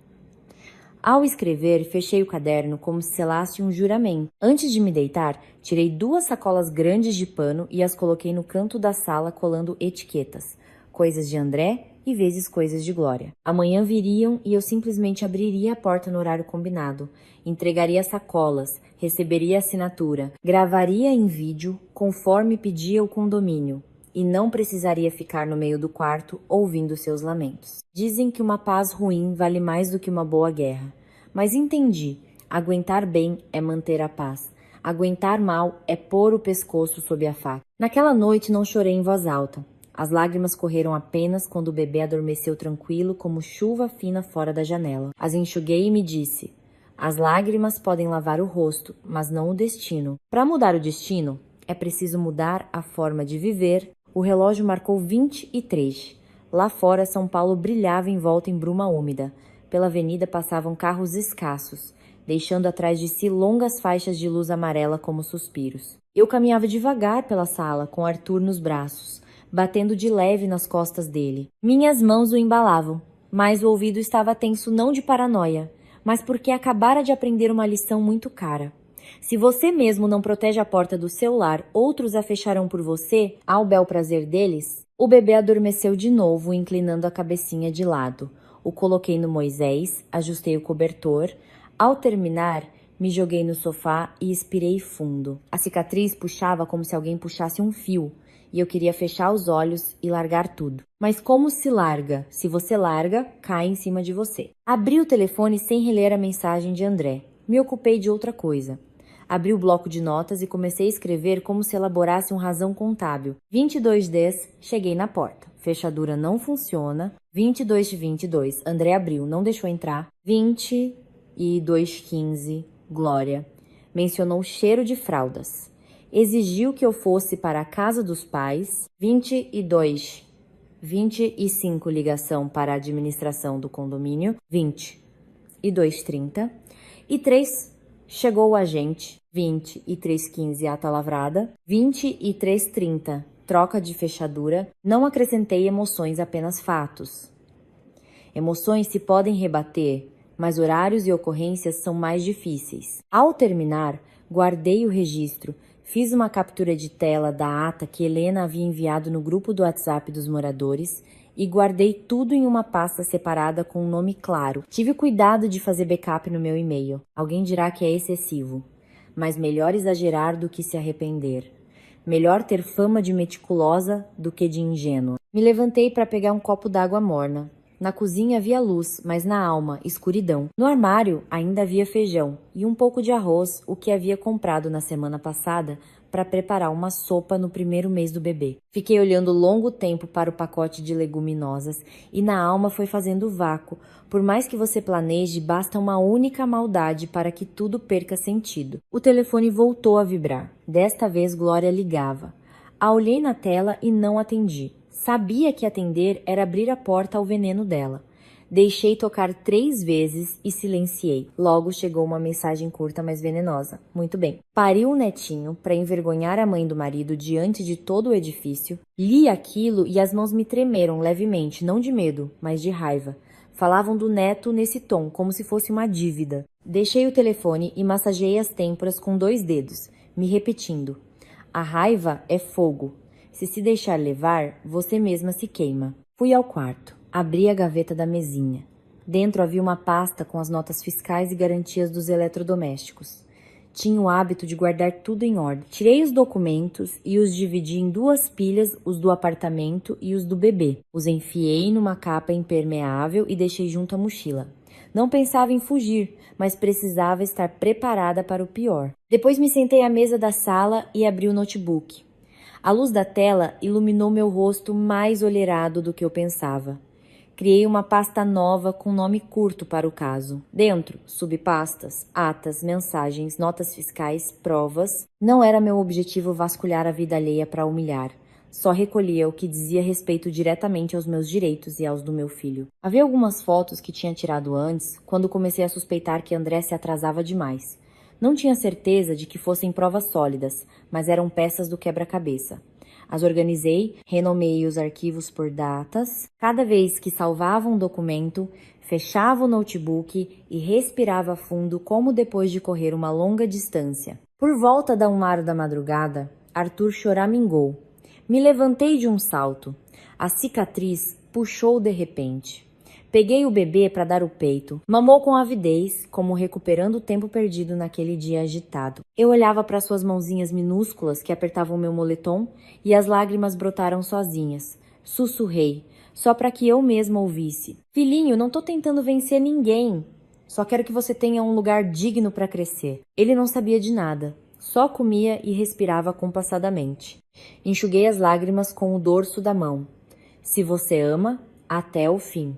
Ao escrever, fechei o caderno como se selasse um juramento. Antes de me deitar, tirei 2 sacolas grandes de pano e as coloquei no canto da sala colando etiquetas. Coisas de André e vezes coisas de Glória. Amanhã viriam e eu simplesmente abriria a porta no horário combinado. Entregaria as sacolas, receberia a assinatura, gravaria em vídeo conforme pedia o condomínio. E não precisaria ficar no meio do quarto ouvindo seus lamentos. Dizem que uma paz ruim vale mais do que uma boa guerra. Mas entendi, aguentar bem é manter a paz. Aguentar mal é pôr o pescoço sob a faca. Naquela noite não chorei em voz alta. As lágrimas correram apenas quando o bebê adormeceu tranquilo como chuva fina fora da janela. As enxuguei e me disse, as lágrimas podem lavar o rosto, mas não o destino. Para mudar o destino, é preciso mudar a forma de viver. O relógio marcou 23. Lá fora, São Paulo brilhava em volta em bruma úmida. Pela avenida passavam carros escassos, deixando atrás de si longas faixas de luz amarela como suspiros. Eu caminhava devagar pela sala, com Arthur nos braços, batendo de leve nas costas dele. Minhas mãos o embalavam, mas o ouvido estava tenso não de paranoia, mas porque acabara de aprender uma lição muito cara. Se você mesmo não protege a porta do seu lar, outros a fecharão por você, ao bel prazer deles. O bebê adormeceu de novo, inclinando a cabecinha de lado. O coloquei no Moisés, ajustei o cobertor. Ao terminar, me joguei no sofá e expirei fundo. A cicatriz puxava como se alguém puxasse um fio, e eu queria fechar os olhos e largar tudo. Mas como se larga? Se você larga, cai em cima de você. Abri o telefone sem reler a mensagem de André. Me ocupei de outra coisa. Abri o bloco de notas e comecei a escrever como se elaborasse um razão contábil. 22 cheguei na porta. Fechadura não funciona. 22 André abriu, não deixou entrar. 22:15 Glória. Mencionou cheiro de fraldas. Exigiu que eu fosse para a casa dos pais. 25 ligação para a administração do condomínio. 22:30 e 3 chegou o agente. 23:15 ata lavrada. 23:30 troca de fechadura. Não acrescentei emoções, apenas fatos. Emoções se podem rebater, mas horários e ocorrências são mais difíceis. Ao terminar, guardei o registro. Fiz uma captura de tela da ata que Helena havia enviado no grupo do WhatsApp dos moradores e guardei tudo em uma pasta separada com um nome claro. Tive cuidado de fazer backup no meu e-mail. Alguém dirá que é excessivo, mas melhor exagerar do que se arrepender. Melhor ter fama de meticulosa do que de ingênua. Me levantei para pegar um copo d'água morna. Na cozinha havia luz, mas na alma, escuridão. No armário ainda havia feijão e um pouco de arroz, o que havia comprado na semana passada para preparar uma sopa no primeiro mês do bebê. Fiquei olhando longo tempo para o pacote de leguminosas e na alma foi fazendo vácuo. Por mais que você planeje, basta uma única maldade para que tudo perca sentido. O telefone voltou a vibrar. Desta vez Glória ligava. A olhei na tela e não atendi. Sabia que atender era abrir a porta ao veneno dela. Deixei tocar 3 vezes e silenciei. Logo chegou uma mensagem curta, mas venenosa. Muito bem. Pariu um netinho para envergonhar a mãe do marido diante de todo o edifício. Li aquilo e as mãos me tremeram levemente, não de medo, mas de raiva. Falavam do neto nesse tom, como se fosse uma dívida. Deixei o telefone e massageei as têmporas com 2 dedos, me repetindo. A raiva é fogo. Se deixar levar, você mesma se queima. Fui ao quarto. Abri a gaveta da mesinha. Dentro havia uma pasta com as notas fiscais e garantias dos eletrodomésticos. Tinha o hábito de guardar tudo em ordem. Tirei os documentos e os dividi em 2 pilhas, os do apartamento e os do bebê. Os enfiei numa capa impermeável e deixei junto à mochila. Não pensava em fugir, mas precisava estar preparada para o pior. Depois me sentei à mesa da sala e abri o notebook. A luz da tela iluminou meu rosto mais olheirado do que eu pensava. Criei uma pasta nova com nome curto para o caso. Dentro, subpastas, atas, mensagens, notas fiscais, provas. Não era meu objetivo vasculhar a vida alheia para humilhar. Só recolhia o que dizia respeito diretamente aos meus direitos e aos do meu filho. Havia algumas fotos que tinha tirado antes, quando comecei a suspeitar que André se atrasava demais. Não tinha certeza de que fossem provas sólidas, mas eram peças do quebra-cabeça. As organizei, renomeei os arquivos por datas. Cada vez que salvava um documento, fechava o notebook e respirava fundo como depois de correr uma longa distância. Por volta da 1h da madrugada, Arthur choramingou. Me levantei de um salto. A cicatriz puxou de repente. Peguei o bebê para dar o peito. Mamou com avidez, como recuperando o tempo perdido naquele dia agitado. Eu olhava para suas mãozinhas minúsculas que apertavam meu moletom e as lágrimas brotaram sozinhas. Sussurrei, só para que eu mesma ouvisse. Filhinho, não tô tentando vencer ninguém. Só quero que você tenha um lugar digno para crescer. Ele não sabia de nada. Só comia e respirava compassadamente. Enxuguei as lágrimas com o dorso da mão. Se você ama, até o fim.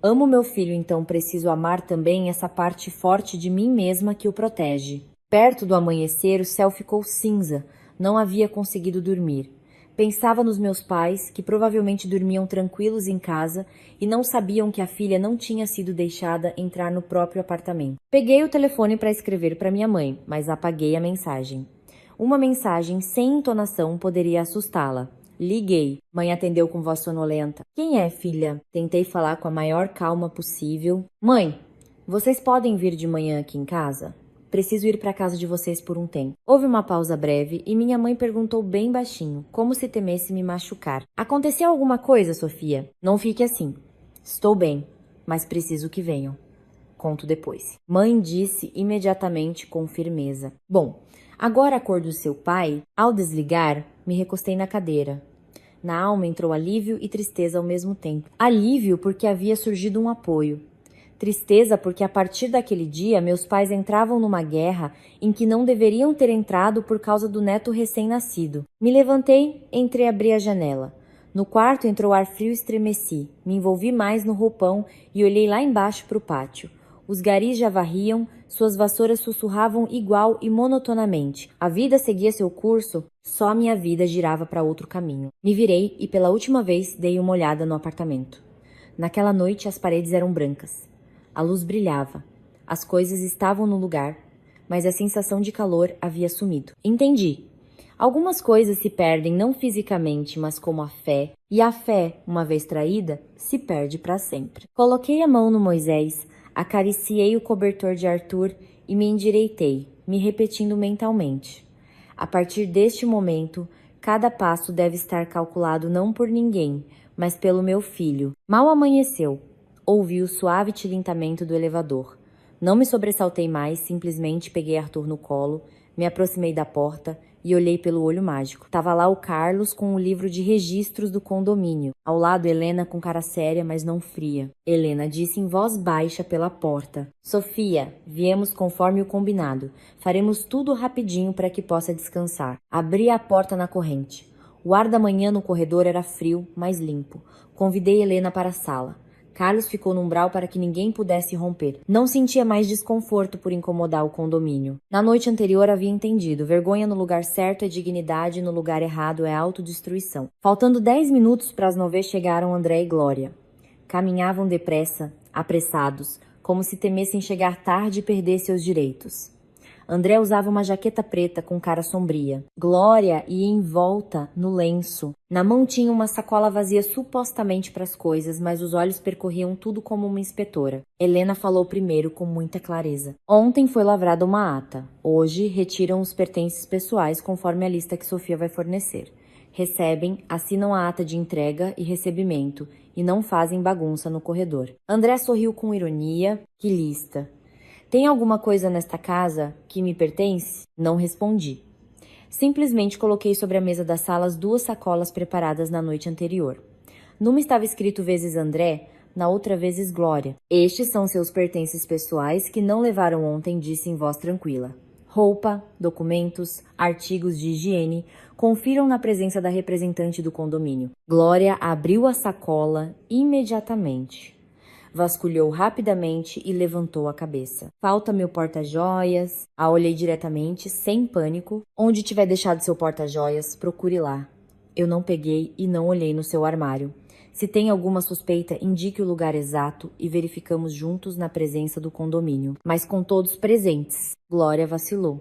Amo meu filho, então preciso amar também essa parte forte de mim mesma que o protege. Perto do amanhecer, o céu ficou cinza. Não havia conseguido dormir. Pensava nos meus pais, que provavelmente dormiam tranquilos em casa e não sabiam que a filha não tinha sido deixada entrar no próprio apartamento. Peguei o telefone para escrever para minha mãe, mas apaguei a mensagem. Uma mensagem sem entonação poderia assustá-la. Liguei. Mãe atendeu com voz sonolenta. Quem é, filha? Tentei falar com a maior calma possível. Mãe, vocês podem vir de manhã aqui em casa? Preciso ir para a casa de vocês por um tempo. Houve uma pausa breve e minha mãe perguntou bem baixinho, como se temesse me machucar. Aconteceu alguma coisa, Sofia? Não fique assim. Estou bem, mas preciso que venham. Conto depois. Mãe disse imediatamente com firmeza. Bom, agora a cor do seu pai, ao desligar, me recostei na cadeira. Na alma entrou alívio e tristeza ao mesmo tempo. Alívio porque havia surgido um apoio. Tristeza porque a partir daquele dia meus pais entravam numa guerra em que não deveriam ter entrado por causa do neto recém-nascido. Me levantei, entreabri a janela. No quarto entrou ar frio e estremeci. Me envolvi mais no roupão e olhei lá embaixo para o pátio. Os garis já varriam, suas vassouras sussurravam igual e monotonamente. A vida seguia seu curso, só minha vida girava para outro caminho. Me virei e pela última vez dei uma olhada no apartamento. Naquela noite as paredes eram brancas. A luz brilhava. As coisas estavam no lugar, mas a sensação de calor havia sumido. Entendi. Algumas coisas se perdem não fisicamente, mas como a fé. E a fé, uma vez traída, se perde para sempre. Coloquei a mão no Moisés, acariciei o cobertor de Arthur e me endireitei, me repetindo mentalmente. A partir deste momento, cada passo deve estar calculado não por ninguém, mas pelo meu filho. Mal amanheceu. Ouvi o suave tilintamento do elevador. Não me sobressaltei mais, simplesmente peguei Arthur no colo, me aproximei da porta e olhei pelo olho mágico. Tava lá o Carlos com o livro de registros do condomínio. Ao lado, Helena com cara séria, mas não fria. Helena disse em voz baixa pela porta. Sofia, viemos conforme o combinado. Faremos tudo rapidinho para que possa descansar. Abri a porta na corrente. O ar da manhã no corredor era frio, mas limpo. Convidei Helena para a sala. Carlos ficou no umbral para que ninguém pudesse romper. Não sentia mais desconforto por incomodar o condomínio. Na noite anterior havia entendido. Vergonha no lugar certo é dignidade, no lugar errado é autodestruição. Faltando 10 minutos para as 9 chegaram André e Glória. Caminhavam depressa, apressados, como se temessem chegar tarde e perder seus direitos. André usava uma jaqueta preta com cara sombria. Glória ia em volta no lenço. Na mão tinha uma sacola vazia supostamente para as coisas, mas os olhos percorriam tudo como uma inspetora. Helena falou primeiro com muita clareza. Ontem foi lavrada uma ata. Hoje retiram os pertences pessoais conforme a lista que Sofia vai fornecer. Recebem, assinam a ata de entrega e recebimento e não fazem bagunça no corredor. André sorriu com ironia. Que lista? Tem alguma coisa nesta casa que me pertence? Não respondi. Simplesmente coloquei sobre a mesa da sala as 2 sacolas preparadas na noite anterior. Numa estava escrito vezes André, na outra vezes Glória. Estes são seus pertences pessoais que não levaram ontem, disse em voz tranquila. Roupa, documentos, artigos de higiene, confiram na presença da representante do condomínio. Glória abriu a sacola imediatamente. Vasculhou rapidamente e levantou a cabeça. Falta meu porta-joias. A olhei diretamente, sem pânico. Onde tiver deixado seu porta-joias, procure lá. Eu não peguei e não olhei no seu armário. Se tem alguma suspeita, indique o lugar exato e verificamos juntos na presença do condomínio. Mas com todos presentes. Glória vacilou.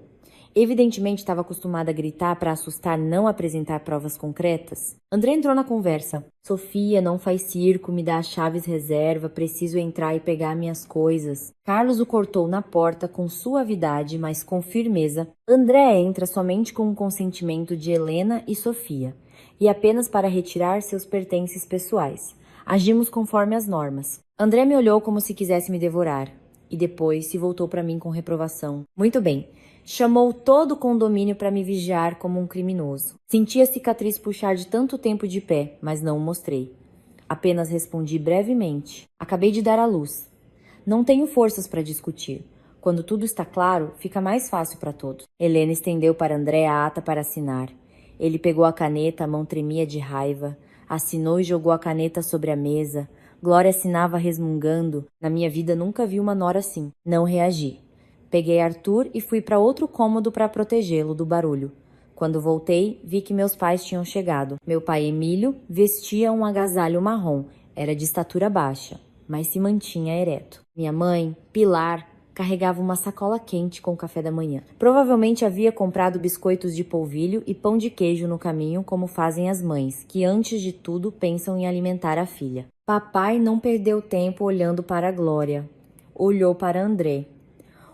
Evidentemente estava acostumada a gritar para assustar, não apresentar provas concretas. André entrou na conversa. Sofia, não faz circo, me dá as chaves reserva, preciso entrar e pegar minhas coisas. Carlos o cortou na porta com suavidade, mas com firmeza. André entra somente com o consentimento de Helena e Sofia, e apenas para retirar seus pertences pessoais. Agimos conforme as normas. André me olhou como se quisesse me devorar, e depois se voltou para mim com reprovação. Muito bem. Chamou todo o condomínio para me vigiar como um criminoso. Senti a cicatriz puxar de tanto tempo de pé, mas não o mostrei. Apenas respondi brevemente. Acabei de dar à luz. Não tenho forças para discutir. Quando tudo está claro, fica mais fácil para todos. Helena estendeu para André a ata para assinar. Ele pegou a caneta, a mão tremia de raiva. Assinou e jogou a caneta sobre a mesa. Glória assinava resmungando. Na minha vida nunca vi uma nora assim. Não reagi. Peguei Arthur e fui para outro cômodo para protegê-lo do barulho. Quando voltei, vi que meus pais tinham chegado. Meu pai Emílio vestia um agasalho marrom. Era de estatura baixa, mas se mantinha ereto. Minha mãe, Pilar, carregava uma sacola quente com o café da manhã. Provavelmente havia comprado biscoitos de polvilho e pão de queijo no caminho, como fazem as mães, que antes de tudo pensam em alimentar a filha. Papai não perdeu tempo olhando para a Glória. Olhou para André.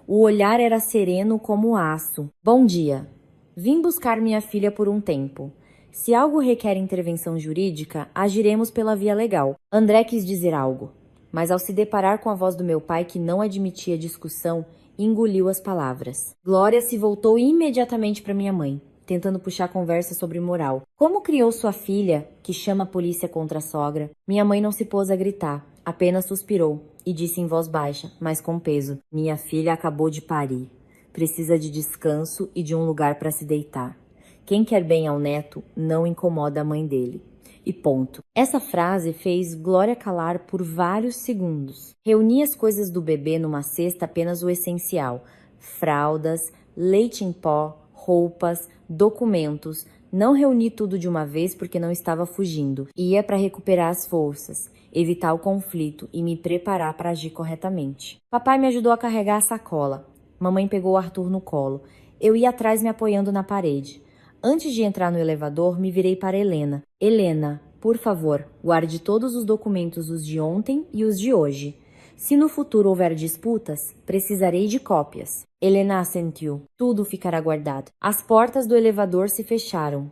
O olhar era sereno como aço. Bom dia. Vim buscar minha filha por um tempo. Se algo requer intervenção jurídica, agiremos pela via legal. André quis dizer algo, mas ao se deparar com a voz do meu pai, que não admitia discussão, engoliu as palavras. Glória se voltou imediatamente para minha mãe, tentando puxar conversa sobre moral. Como criou sua filha, que chama a polícia contra a sogra? Minha mãe não se pôs a gritar. Apenas suspirou e disse em voz baixa, mas com peso: Minha filha acabou de parir. Precisa de descanso e de um lugar para se deitar. Quem quer bem ao neto não incomoda a mãe dele. E ponto. Essa frase fez Glória calar por vários segundos. Reuni as coisas do bebê numa cesta, apenas o essencial: fraldas, leite em pó, roupas, documentos. Não reuni tudo de uma vez porque não estava fugindo. Ia para recuperar as forças, evitar o conflito e me preparar para agir corretamente. Papai me ajudou a carregar a sacola. Mamãe pegou o Arthur no colo. Eu ia atrás me apoiando na parede. Antes de entrar no elevador, me virei para Helena. Helena, por favor, guarde todos os documentos, os de ontem e os de hoje. Se no futuro houver disputas, precisarei de cópias. Helena assentiu. Tudo ficará guardado. As portas do elevador se fecharam.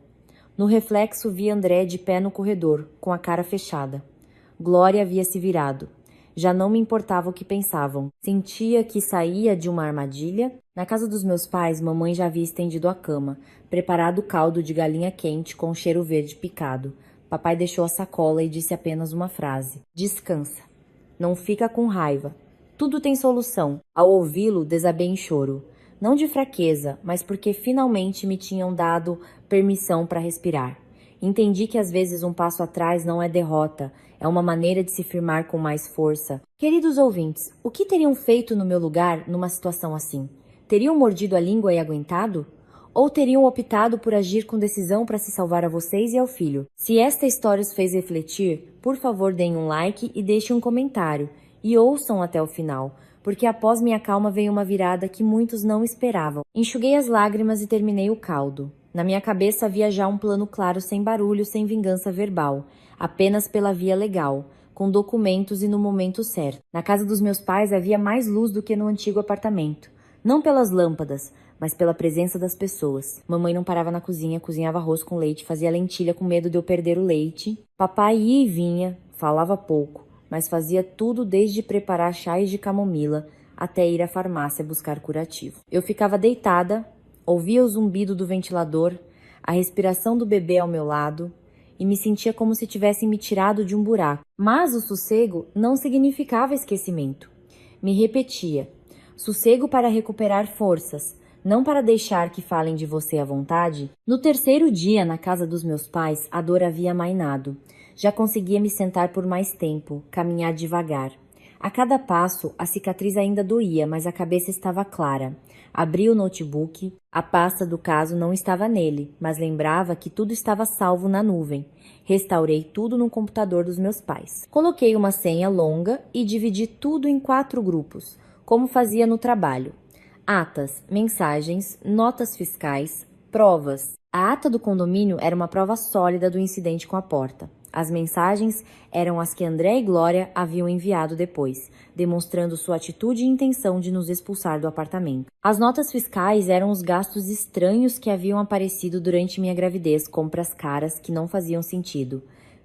No reflexo vi André de pé no corredor, com a cara fechada. Glória havia se virado. Já não me importava o que pensavam. Sentia que saía de uma armadilha. Na casa dos meus pais, mamãe já havia estendido a cama, preparado o caldo de galinha quente com cheiro verde picado. Papai deixou a sacola e disse apenas uma frase: Descansa. Não fica com raiva. Tudo tem solução. Ao ouvi-lo, desabei em choro. Não de fraqueza, mas porque finalmente me tinham dado permissão para respirar. Entendi que às vezes um passo atrás não é derrota, é uma maneira de se firmar com mais força. Queridos ouvintes, o que teriam feito no meu lugar numa situação assim? Teriam mordido a língua e aguentado? Ou teriam optado por agir com decisão para se salvar a vocês e ao filho? Se esta história os fez refletir, por favor deem um like e deixem um comentário. E ouçam até o final, porque após minha calma veio uma virada que muitos não esperavam. Enxuguei as lágrimas e terminei o caldo. Na minha cabeça havia já um plano claro, sem barulho, sem vingança verbal, apenas pela via legal, com documentos e no momento certo. Na casa dos meus pais havia mais luz do que no antigo apartamento. Não pelas lâmpadas, mas pela presença das pessoas. Mamãe não parava na cozinha, cozinhava arroz com leite, fazia lentilha com medo de eu perder o leite. Papai ia e vinha, falava pouco, mas fazia tudo desde preparar chás de camomila até ir à farmácia buscar curativo. Eu ficava deitada, ouvia o zumbido do ventilador, a respiração do bebê ao meu lado e me sentia como se tivessem me tirado de um buraco. Mas o sossego não significava esquecimento. Me repetia: sossego para recuperar forças, não para deixar que falem de você à vontade. No terceiro dia, na casa dos meus pais, a dor havia amainado. Já conseguia me sentar por mais tempo, caminhar devagar. A cada passo, a cicatriz ainda doía, mas a cabeça estava clara. Abri o notebook. A pasta do caso não estava nele, mas lembrava que tudo estava salvo na nuvem. Restaurei tudo no computador dos meus pais. Coloquei uma senha longa e dividi tudo em 4 grupos, como fazia no trabalho: atas, mensagens, notas fiscais, provas. A ata do condomínio era uma prova sólida do incidente com a porta. As mensagens eram as que André e Glória haviam enviado depois, demonstrando sua atitude e intenção de nos expulsar do apartamento. As notas fiscais eram os gastos estranhos que haviam aparecido durante minha gravidez, compras caras que não faziam sentido.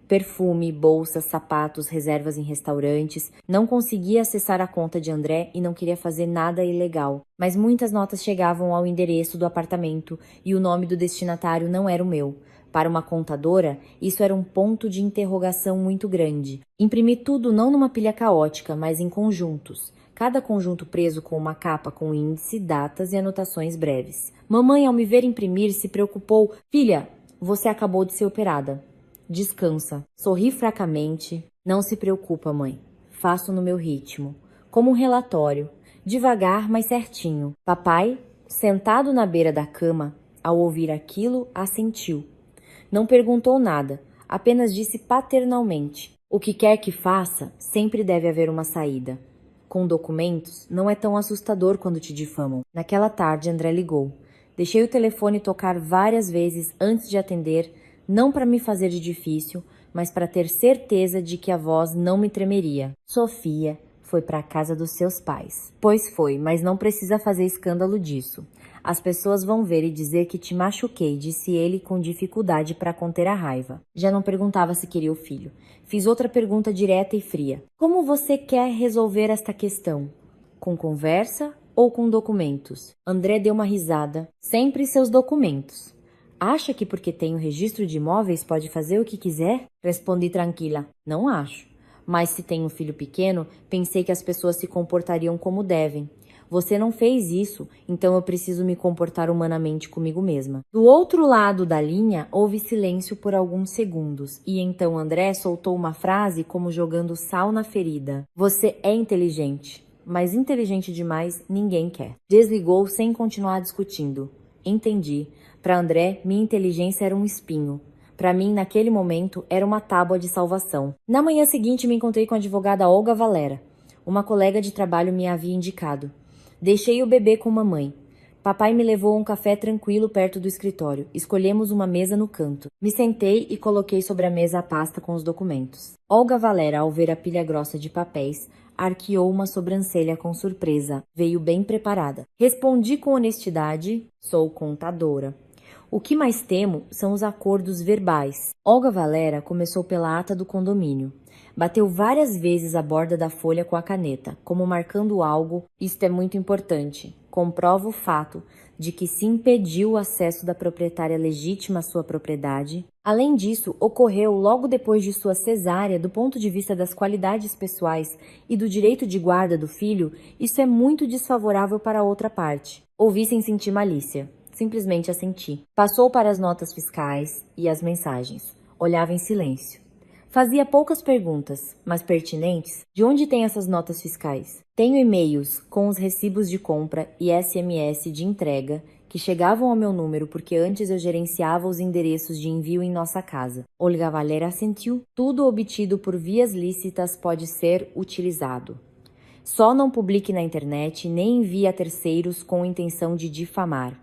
Perfume, bolsas, sapatos, reservas em restaurantes. Não conseguia acessar a conta de André e não queria fazer nada ilegal. Mas muitas notas chegavam ao endereço do apartamento e o nome do destinatário não era o meu. Para uma contadora, isso era um ponto de interrogação muito grande. Imprimi tudo não numa pilha caótica, mas em conjuntos. Cada conjunto preso com uma capa com índice, datas e anotações breves. Mamãe, ao me ver imprimir, se preocupou. Filha, você acabou de ser operada. Descansa. Sorri fracamente. Não se preocupa, mãe. Faço no meu ritmo. Como um relatório. Devagar, mas certinho. Papai, sentado na beira da cama, ao ouvir aquilo, assentiu. Não perguntou nada, apenas disse paternalmente: o que quer que faça, sempre deve haver uma saída. Com documentos, não é tão assustador quando te difamam. Naquela tarde, André ligou. Deixei o telefone tocar várias vezes antes de atender, não para me fazer de difícil, mas para ter certeza de que a voz não me tremeria. Sofia foi para a casa dos seus pais. Pois foi, mas não precisa fazer escândalo disso. As pessoas vão ver e dizer que te machuquei, disse ele com dificuldade para conter a raiva. Já não perguntava se queria o filho. Fiz outra pergunta direta e fria. Como você quer resolver esta questão? Com conversa ou com documentos? André deu uma risada. Sempre seus documentos. Acha que porque tem o registro de imóveis pode fazer o que quiser? Respondi tranquila. Não acho. Mas se tem um filho pequeno, pensei que as pessoas se comportariam como devem. Você não fez isso, então eu preciso me comportar humanamente comigo mesma. Do outro lado da linha, houve silêncio por alguns segundos, e então André soltou uma frase como jogando sal na ferida. Você é inteligente, mas inteligente demais ninguém quer. Desligou sem continuar discutindo. Entendi. Para André, minha inteligência era um espinho. Para mim, naquele momento, era uma tábua de salvação. Na manhã seguinte, me encontrei com a advogada Olga Valera. Uma colega de trabalho me havia indicado. Deixei o bebê com mamãe. Papai me levou a um café tranquilo perto do escritório. Escolhemos uma mesa no canto. Me sentei e coloquei sobre a mesa a pasta com os documentos. Olga Valera, ao ver a pilha grossa de papéis, arqueou uma sobrancelha com surpresa. Veio bem preparada. Respondi com honestidade: sou contadora. O que mais temo são os acordos verbais. Olga Valera começou pela ata do condomínio. Bateu várias vezes a borda da folha com a caneta, como marcando algo. Isto é muito importante. Comprova o fato de que se impediu o acesso da proprietária legítima à sua propriedade. Além disso, ocorreu logo depois de sua cesárea, do ponto de vista das qualidades pessoais e do direito de guarda do filho, isso é muito desfavorável para a outra parte. Ouvi sem sentir malícia. Simplesmente assenti. Passou para as notas fiscais e as mensagens. Olhava em silêncio. Fazia poucas perguntas, mas pertinentes. De onde tem essas notas fiscais? Tenho e-mails com os recibos de compra e SMS de entrega que chegavam ao meu número porque antes eu gerenciava os endereços de envio em nossa casa. Olga Valera assentiu. Tudo obtido por vias lícitas pode ser utilizado. Só não publique na internet nem envie a terceiros com intenção de difamar.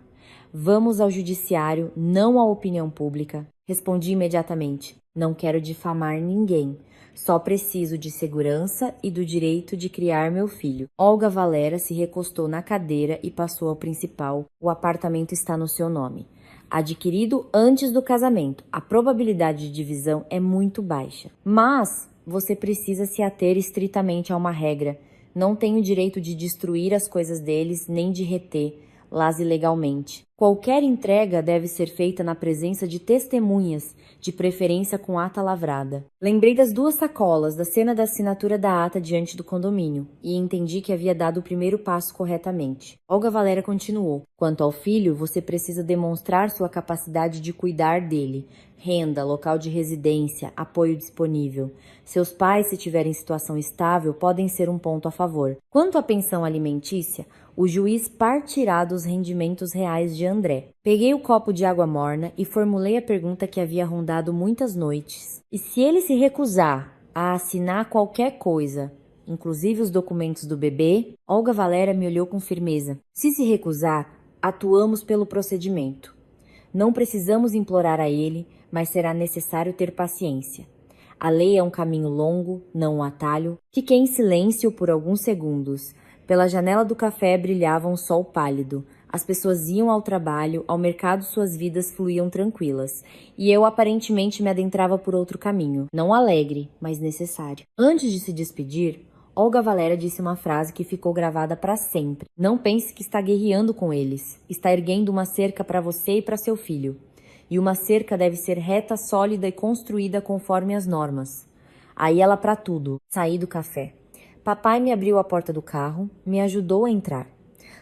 Vamos ao judiciário, não à opinião pública. Respondi imediatamente. Não quero difamar ninguém. Só preciso de segurança e do direito de criar meu filho. Olga Valera se recostou na cadeira e passou ao principal. O apartamento está no seu nome. Adquirido antes do casamento. A probabilidade de divisão é muito baixa. Mas você precisa se ater estritamente a uma regra. Não tenho direito de destruir as coisas deles, nem de retê-las ilegalmente. Qualquer entrega deve ser feita na presença de testemunhas, de preferência com ata lavrada. Lembrei das 2 sacolas, da cena da assinatura da ata diante do condomínio, e entendi que havia dado o primeiro passo corretamente. Olga Valera continuou. Quanto ao filho, você precisa demonstrar sua capacidade de cuidar dele. Renda, local de residência, apoio disponível. Seus pais, se tiverem situação estável, podem ser um ponto a favor. Quanto à pensão alimentícia, o juiz partirá dos rendimentos reais de André. Peguei o copo de água morna e formulei a pergunta que havia rondado muitas noites. E se ele se recusar a assinar qualquer coisa, inclusive os documentos do bebê? Olga Valera me olhou com firmeza. Se recusar, atuamos pelo procedimento. Não precisamos implorar a ele, mas será necessário ter paciência. A lei é um caminho longo, não um atalho. Fiquei em silêncio por alguns segundos. Pela janela do café brilhava um sol pálido. As pessoas iam ao trabalho, ao mercado suas vidas fluíam tranquilas. E eu aparentemente me adentrava por outro caminho. Não alegre, mas necessário. Antes de se despedir, Olga Valera disse uma frase que ficou gravada para sempre. Não pense que está guerreando com eles. Está erguendo uma cerca para você e para seu filho. E uma cerca deve ser reta, sólida e construída conforme as normas. Aí ela para tudo. Saí do café. Papai me abriu a porta do carro, me ajudou a entrar.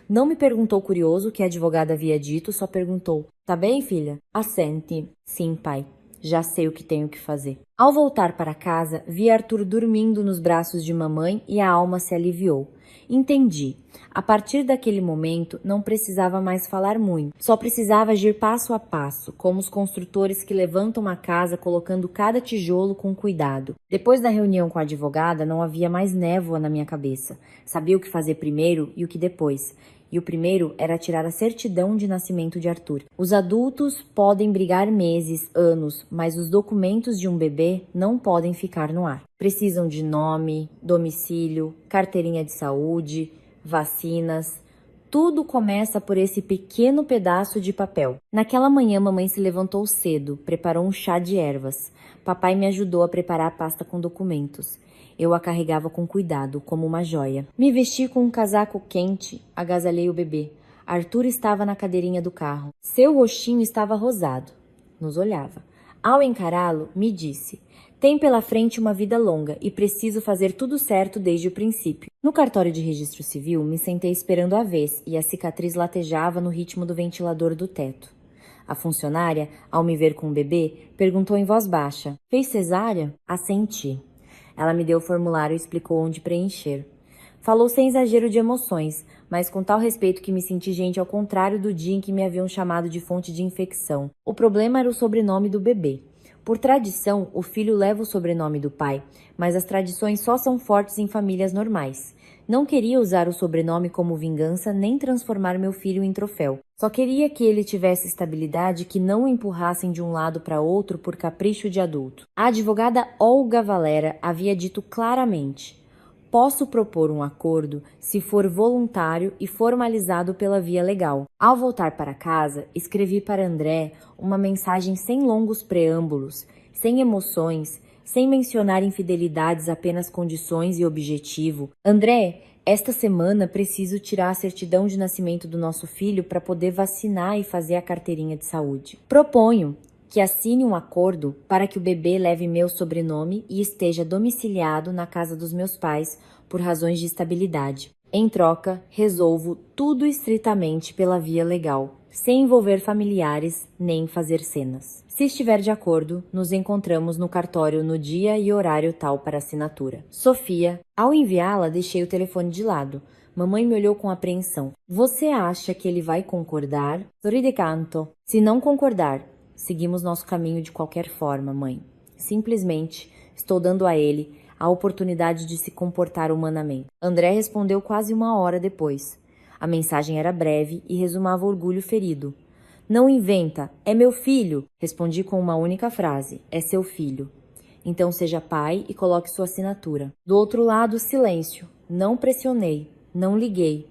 Não me perguntou curioso o que a advogada havia dito, só perguntou: tá bem, filha? Assente. Sim, pai. Já sei o que tenho que fazer. Ao voltar para casa, vi Arthur dormindo nos braços de mamãe e a alma se aliviou. Entendi. A partir daquele momento, não precisava mais falar muito. Só precisava agir passo a passo, como os construtores que levantam uma casa colocando cada tijolo com cuidado. Depois da reunião com a advogada, não havia mais névoa na minha cabeça. Sabia o que fazer primeiro e o que depois. E o primeiro era tirar a certidão de nascimento de Arthur. Os adultos podem brigar meses, anos, mas os documentos de um bebê não podem ficar no ar. Precisam de nome, domicílio, carteirinha de saúde, vacinas. Tudo começa por esse pequeno pedaço de papel. Naquela manhã, mamãe se levantou cedo, preparou um chá de ervas. Papai me ajudou a preparar a pasta com documentos. Eu a carregava com cuidado, como uma joia. Me vesti com um casaco quente, agasalhei o bebê. Arthur estava na cadeirinha do carro. Seu rostinho estava rosado. Nos olhava. Ao encará-lo, me disse: Tem pela frente uma vida longa e preciso fazer tudo certo desde o princípio. No cartório de registro civil, me sentei esperando a vez e a cicatriz latejava no ritmo do ventilador do teto. A funcionária, ao me ver com o bebê, perguntou em voz baixa: "Fez cesárea?" Assenti. Ela me deu o formulário e explicou onde preencher. Falou sem exagero de emoções, mas com tal respeito que me senti gente ao contrário do dia em que me haviam chamado de fonte de infecção. O problema era o sobrenome do bebê. Por tradição, o filho leva o sobrenome do pai, mas as tradições só são fortes em famílias normais. Não queria usar o sobrenome como vingança nem transformar meu filho em troféu. Só queria que ele tivesse estabilidade que não o empurrassem de um lado para outro por capricho de adulto. A advogada Olga Valera havia dito claramente: "Posso propor um acordo se for voluntário e formalizado pela via legal." Ao voltar para casa, escrevi para André uma mensagem sem longos preâmbulos, sem emoções, sem mencionar infidelidades, apenas condições e objetivo. "André, esta semana preciso tirar a certidão de nascimento do nosso filho para poder vacinar e fazer a carteirinha de saúde. Proponho que assine um acordo para que o bebê leve meu sobrenome e esteja domiciliado na casa dos meus pais por razões de estabilidade. Em troca, resolvo tudo estritamente pela via legal, sem envolver familiares nem fazer cenas. Se estiver de acordo, nos encontramos no cartório no dia e horário tal para assinatura. Sofia." Ao enviá-la, deixei o telefone de lado. Mamãe me olhou com apreensão. "Você acha que ele vai concordar?" Sorri de canto. "Se não concordar, seguimos nosso caminho de qualquer forma, mãe. Simplesmente estou dando a ele a oportunidade de se comportar humanamente." André respondeu quase 1 hora depois. A mensagem era breve e resumava orgulho ferido. "Não inventa, é meu filho!" Respondi com uma única frase: "É seu filho. Então seja pai e coloque sua assinatura." Do outro lado, silêncio. Não pressionei, não liguei.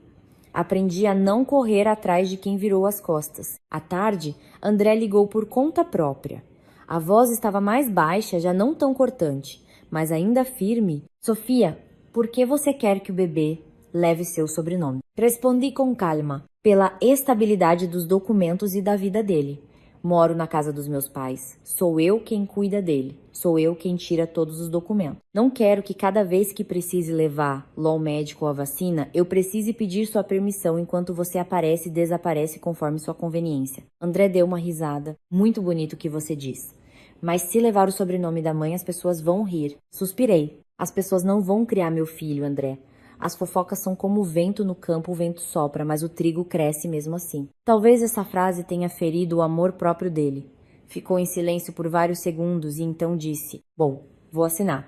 Aprendi a não correr atrás de quem virou as costas. À tarde, André ligou por conta própria. A voz estava mais baixa, já não tão cortante, mas ainda firme. "Sofia, por que você quer que o bebê leve seu sobrenome?" Respondi com calma: "Pela estabilidade dos documentos e da vida dele. Moro na casa dos meus pais. Sou eu quem cuida dele. Sou eu quem tira todos os documentos. Não quero que cada vez que precise levar ao médico ou a vacina, eu precise pedir sua permissão enquanto você aparece e desaparece conforme sua conveniência." André deu uma risada. "Muito bonito o que você diz. Mas se levar o sobrenome da mãe, as pessoas vão rir." Suspirei. "As pessoas não vão criar meu filho, André. As fofocas são como o vento no campo, o vento sopra, mas o trigo cresce mesmo assim." Talvez essa frase tenha ferido o amor próprio dele. Ficou em silêncio por vários segundos e então disse: "Bom, vou assinar.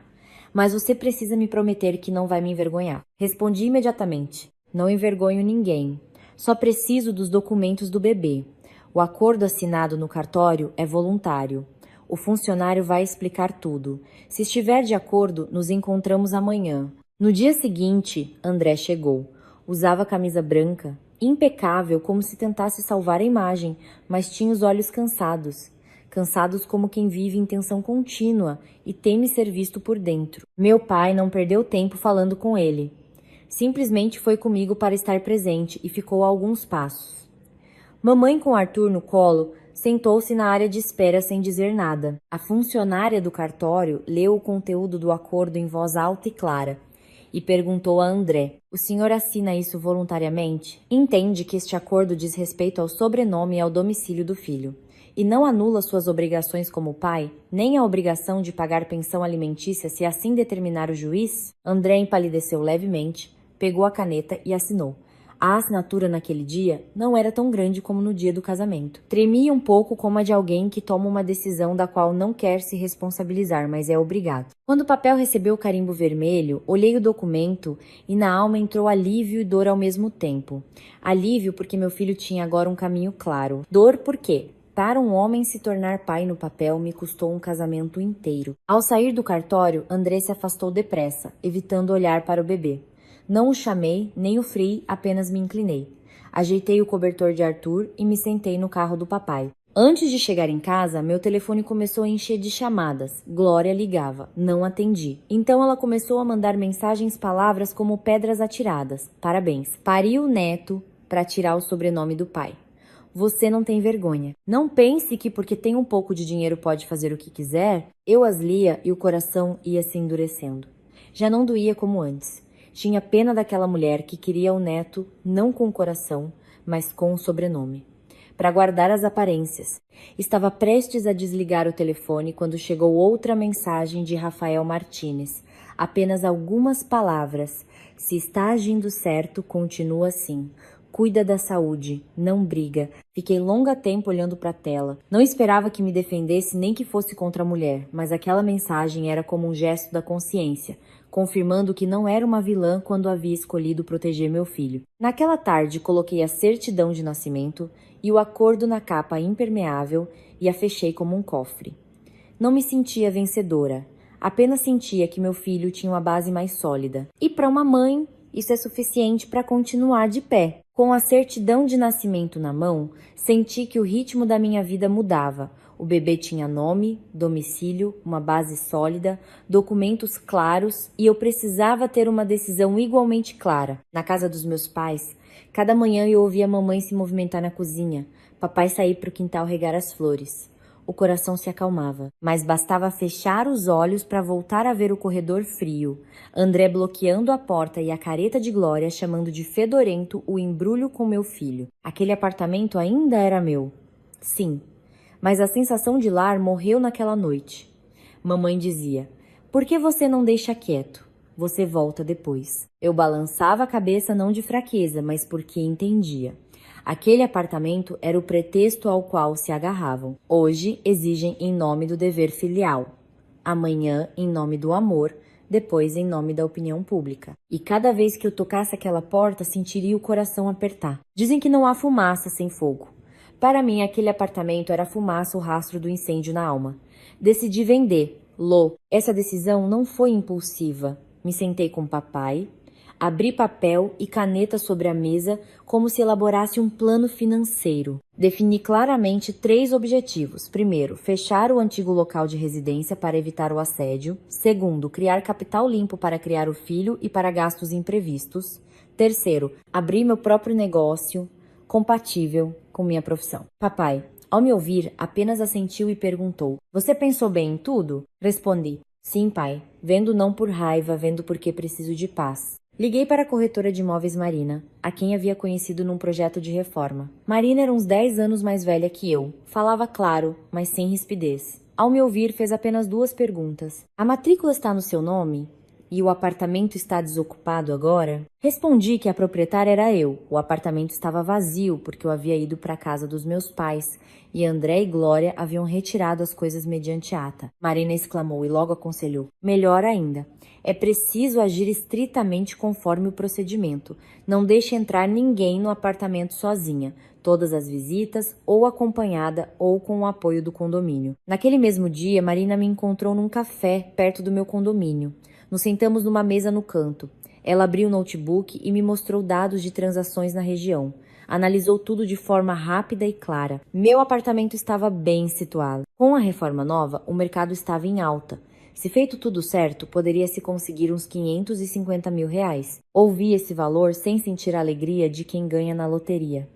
Mas você precisa me prometer que não vai me envergonhar." Respondi imediatamente: "Não envergonho ninguém. Só preciso dos documentos do bebê. O acordo assinado no cartório é voluntário. O funcionário vai explicar tudo. Se estiver de acordo, nos encontramos amanhã." No dia seguinte, André chegou. Usava camisa branca, impecável, como se tentasse salvar a imagem, mas tinha os olhos cansados. Cansados como quem vive em tensão contínua e teme ser visto por dentro. Meu pai não perdeu tempo falando com ele. Simplesmente foi comigo para estar presente e ficou a alguns passos. Mamãe, com Arthur no colo, sentou-se na área de espera sem dizer nada. A funcionária do cartório leu o conteúdo do acordo em voz alta e clara e perguntou a André: "O senhor assina isso voluntariamente? Entende que este acordo diz respeito ao sobrenome e ao domicílio do filho, e não anula suas obrigações como pai, nem a obrigação de pagar pensão alimentícia se assim determinar o juiz?" André empalideceu levemente, pegou a caneta e assinou. A assinatura naquele dia não era tão grande como no dia do casamento. Tremia um pouco como a de alguém que toma uma decisão da qual não quer se responsabilizar, mas é obrigado. Quando o papel recebeu o carimbo vermelho, olhei o documento e na alma entrou alívio e dor ao mesmo tempo. Alívio porque meu filho tinha agora um caminho claro. Dor porque, para um homem se tornar pai no papel, me custou um casamento inteiro. Ao sair do cartório, André se afastou depressa, evitando olhar para o bebê. Não o chamei, nem o fri, apenas me inclinei. Ajeitei o cobertor de Arthur e me sentei no carro do papai. Antes de chegar em casa, meu telefone começou a encher de chamadas. Glória ligava. Não atendi. Então ela começou a mandar mensagens, palavras como pedras atiradas. Parabéns. Pariu o neto para tirar o sobrenome do pai. Você não tem vergonha. Não pense que porque tem um pouco de dinheiro pode fazer o que quiser. Eu as lia e o coração ia se endurecendo. Já não doía como antes. Tinha pena daquela mulher que queria o neto não com o coração, mas com o sobrenome. Para guardar as aparências. Estava prestes a desligar o telefone quando chegou outra mensagem de Rafael Martínez. Apenas algumas palavras. Se está agindo certo, continua assim. Cuida da saúde, não briga. Fiquei longo tempo olhando para a tela. Não esperava que me defendesse nem que fosse contra a mulher, mas aquela mensagem era como um gesto da consciência, confirmando que não era uma vilã quando havia escolhido proteger meu filho. Naquela tarde, coloquei a certidão de nascimento e o acordo na capa impermeável e a fechei como um cofre. Não me sentia vencedora. Apenas sentia que meu filho tinha uma base mais sólida. E para uma mãe, isso é suficiente para continuar de pé. Com a certidão de nascimento na mão, senti que o ritmo da minha vida mudava. O bebê tinha nome, domicílio, uma base sólida, documentos claros e eu precisava ter uma decisão igualmente clara. Na casa dos meus pais, cada manhã eu ouvia a mamãe se movimentar na cozinha, papai sair para o quintal regar as flores. O coração se acalmava, mas bastava fechar os olhos para voltar a ver o corredor frio, André bloqueando a porta e a careta de Glória chamando de fedorento o embrulho com meu filho. Aquele apartamento ainda era meu. Sim, mas a sensação de lar morreu naquela noite. Mamãe dizia, por que você não deixa quieto? Você volta depois. Eu balançava a cabeça não de fraqueza, mas porque entendia. Aquele apartamento era o pretexto ao qual se agarravam. Hoje exigem em nome do dever filial. Amanhã em nome do amor, depois em nome da opinião pública. E cada vez que eu tocasse aquela porta, sentiria o coração apertar. Dizem que não há fumaça sem fogo. Para mim, aquele apartamento era a fumaça, o rastro do incêndio na alma. Decidi vender. Essa decisão não foi impulsiva. Me sentei com o papai, abri papel e caneta sobre a mesa como se elaborasse um plano financeiro. Defini claramente 3 objetivos. Primeiro, fechar o antigo local de residência para evitar o assédio. Segundo, criar capital limpo para criar o filho e para gastos imprevistos. Terceiro, abrir meu próprio negócio compatível com minha profissão. Papai, ao me ouvir, apenas assentiu e perguntou: você pensou bem em tudo? Respondi: sim, pai. Vendo não por raiva, vendo porque preciso de paz. Liguei para a corretora de imóveis Marina, a quem havia conhecido num projeto de reforma. Marina era uns 10 anos mais velha que eu. Falava claro, mas sem rispidez. Ao me ouvir, fez apenas 2 perguntas. A matrícula está no seu nome? E o apartamento está desocupado agora? Respondi que a proprietária era eu. O apartamento estava vazio porque eu havia ido para a casa dos meus pais e André e Glória haviam retirado as coisas mediante ata. Marina exclamou e logo aconselhou: melhor ainda. É preciso agir estritamente conforme o procedimento. Não deixe entrar ninguém no apartamento sozinha. Todas as visitas, ou acompanhada, ou com o apoio do condomínio. Naquele mesmo dia, Marina me encontrou num café perto do meu condomínio. Nos sentamos numa mesa no canto. Ela abriu o notebook e me mostrou dados de transações na região. Analisou tudo de forma rápida e clara. Meu apartamento estava bem situado. Com a reforma nova, o mercado estava em alta. Se feito tudo certo, poderia-se conseguir uns 550 mil reais. Ouvi esse valor sem sentir a alegria de quem ganha na loteria.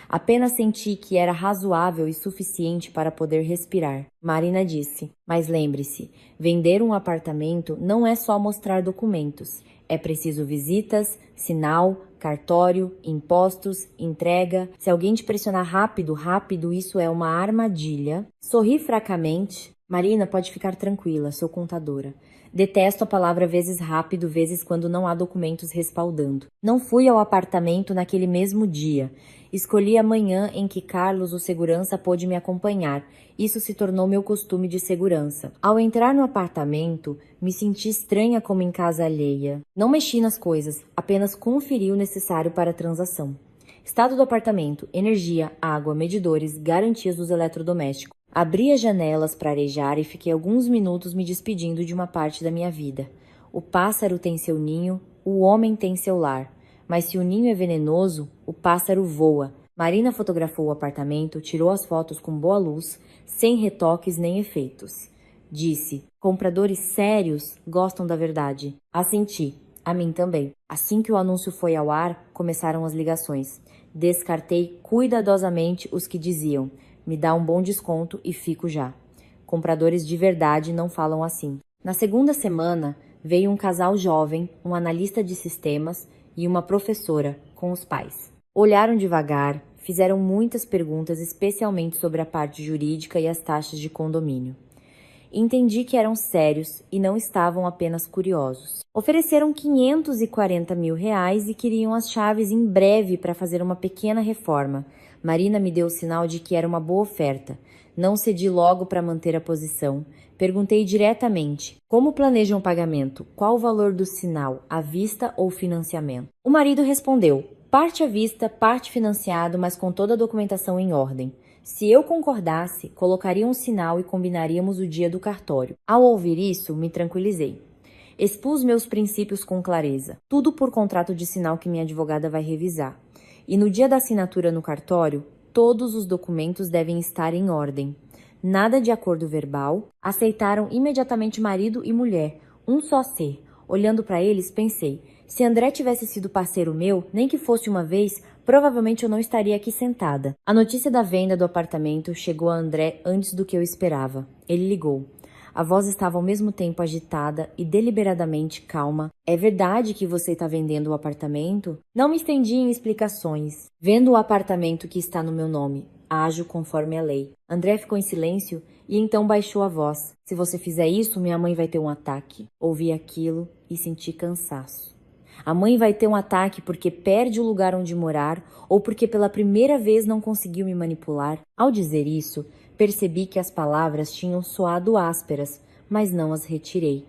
Apenas senti que era razoável e suficiente para poder respirar. Marina disse, mas lembre-se, vender um apartamento não é só mostrar documentos. É preciso visitas, sinal, cartório, impostos, entrega. Se alguém te pressionar rápido, isso é uma armadilha. Sorri fracamente. Marina, pode ficar tranquila, sou contadora. Detesto a palavra vezes rápido, vezes quando não há documentos respaldando. Não fui ao apartamento naquele mesmo dia. Escolhi a manhã em que Carlos, o segurança, pôde me acompanhar. Isso se tornou meu costume de segurança. Ao entrar no apartamento, me senti estranha como em casa alheia. Não mexi nas coisas, apenas conferi o necessário para a transação. Estado do apartamento, energia, água, medidores, garantias dos eletrodomésticos. Abri as janelas para arejar e fiquei alguns minutos me despedindo de uma parte da minha vida. O pássaro tem seu ninho, o homem tem seu lar. Mas se o ninho é venenoso, o pássaro voa. Marina fotografou o apartamento, tirou as fotos com boa luz, sem retoques nem efeitos. Disse, compradores sérios gostam da verdade. Assenti. A mim também. Assim que o anúncio foi ao ar, começaram as ligações. Descartei cuidadosamente os que diziam: me dá um bom desconto e fico já. Compradores de verdade não falam assim. Na segunda semana, veio um casal jovem, um analista de sistemas e uma professora com os pais. Olharam devagar, fizeram muitas perguntas, especialmente sobre a parte jurídica e as taxas de condomínio. Entendi que eram sérios e não estavam apenas curiosos. Ofereceram 540 mil reais e queriam as chaves em breve para fazer uma pequena reforma. Marina me deu o sinal de que era uma boa oferta. Não cedi logo para manter a posição. Perguntei diretamente: como planejam o pagamento? Qual o valor do sinal, à vista ou financiamento? O marido respondeu: parte à vista, parte financiado, mas com toda a documentação em ordem. Se eu concordasse, colocaria um sinal e combinaríamos o dia do cartório. Ao ouvir isso, me tranquilizei. Expus meus princípios com clareza. Tudo por contrato de sinal que minha advogada vai revisar. E no dia da assinatura no cartório, todos os documentos devem estar em ordem. Nada de acordo verbal. Aceitaram imediatamente marido e mulher, um só ser. Olhando para eles, pensei: se André tivesse sido parceiro meu, nem que fosse uma vez, provavelmente eu não estaria aqui sentada. A notícia da venda do apartamento chegou a André antes do que eu esperava. Ele ligou. A voz estava ao mesmo tempo agitada e deliberadamente calma. É verdade que você está vendendo o apartamento? Não me estendi em explicações. Vendo o apartamento que está no meu nome. Ajo conforme a lei. André ficou em silêncio e então baixou a voz. Se você fizer isso, minha mãe vai ter um ataque. Ouvi aquilo e senti cansaço. A mãe vai ter um ataque porque perde o lugar onde morar ou porque pela primeira vez não conseguiu me manipular. Ao dizer isso, percebi que as palavras tinham soado ásperas, mas não as retirei.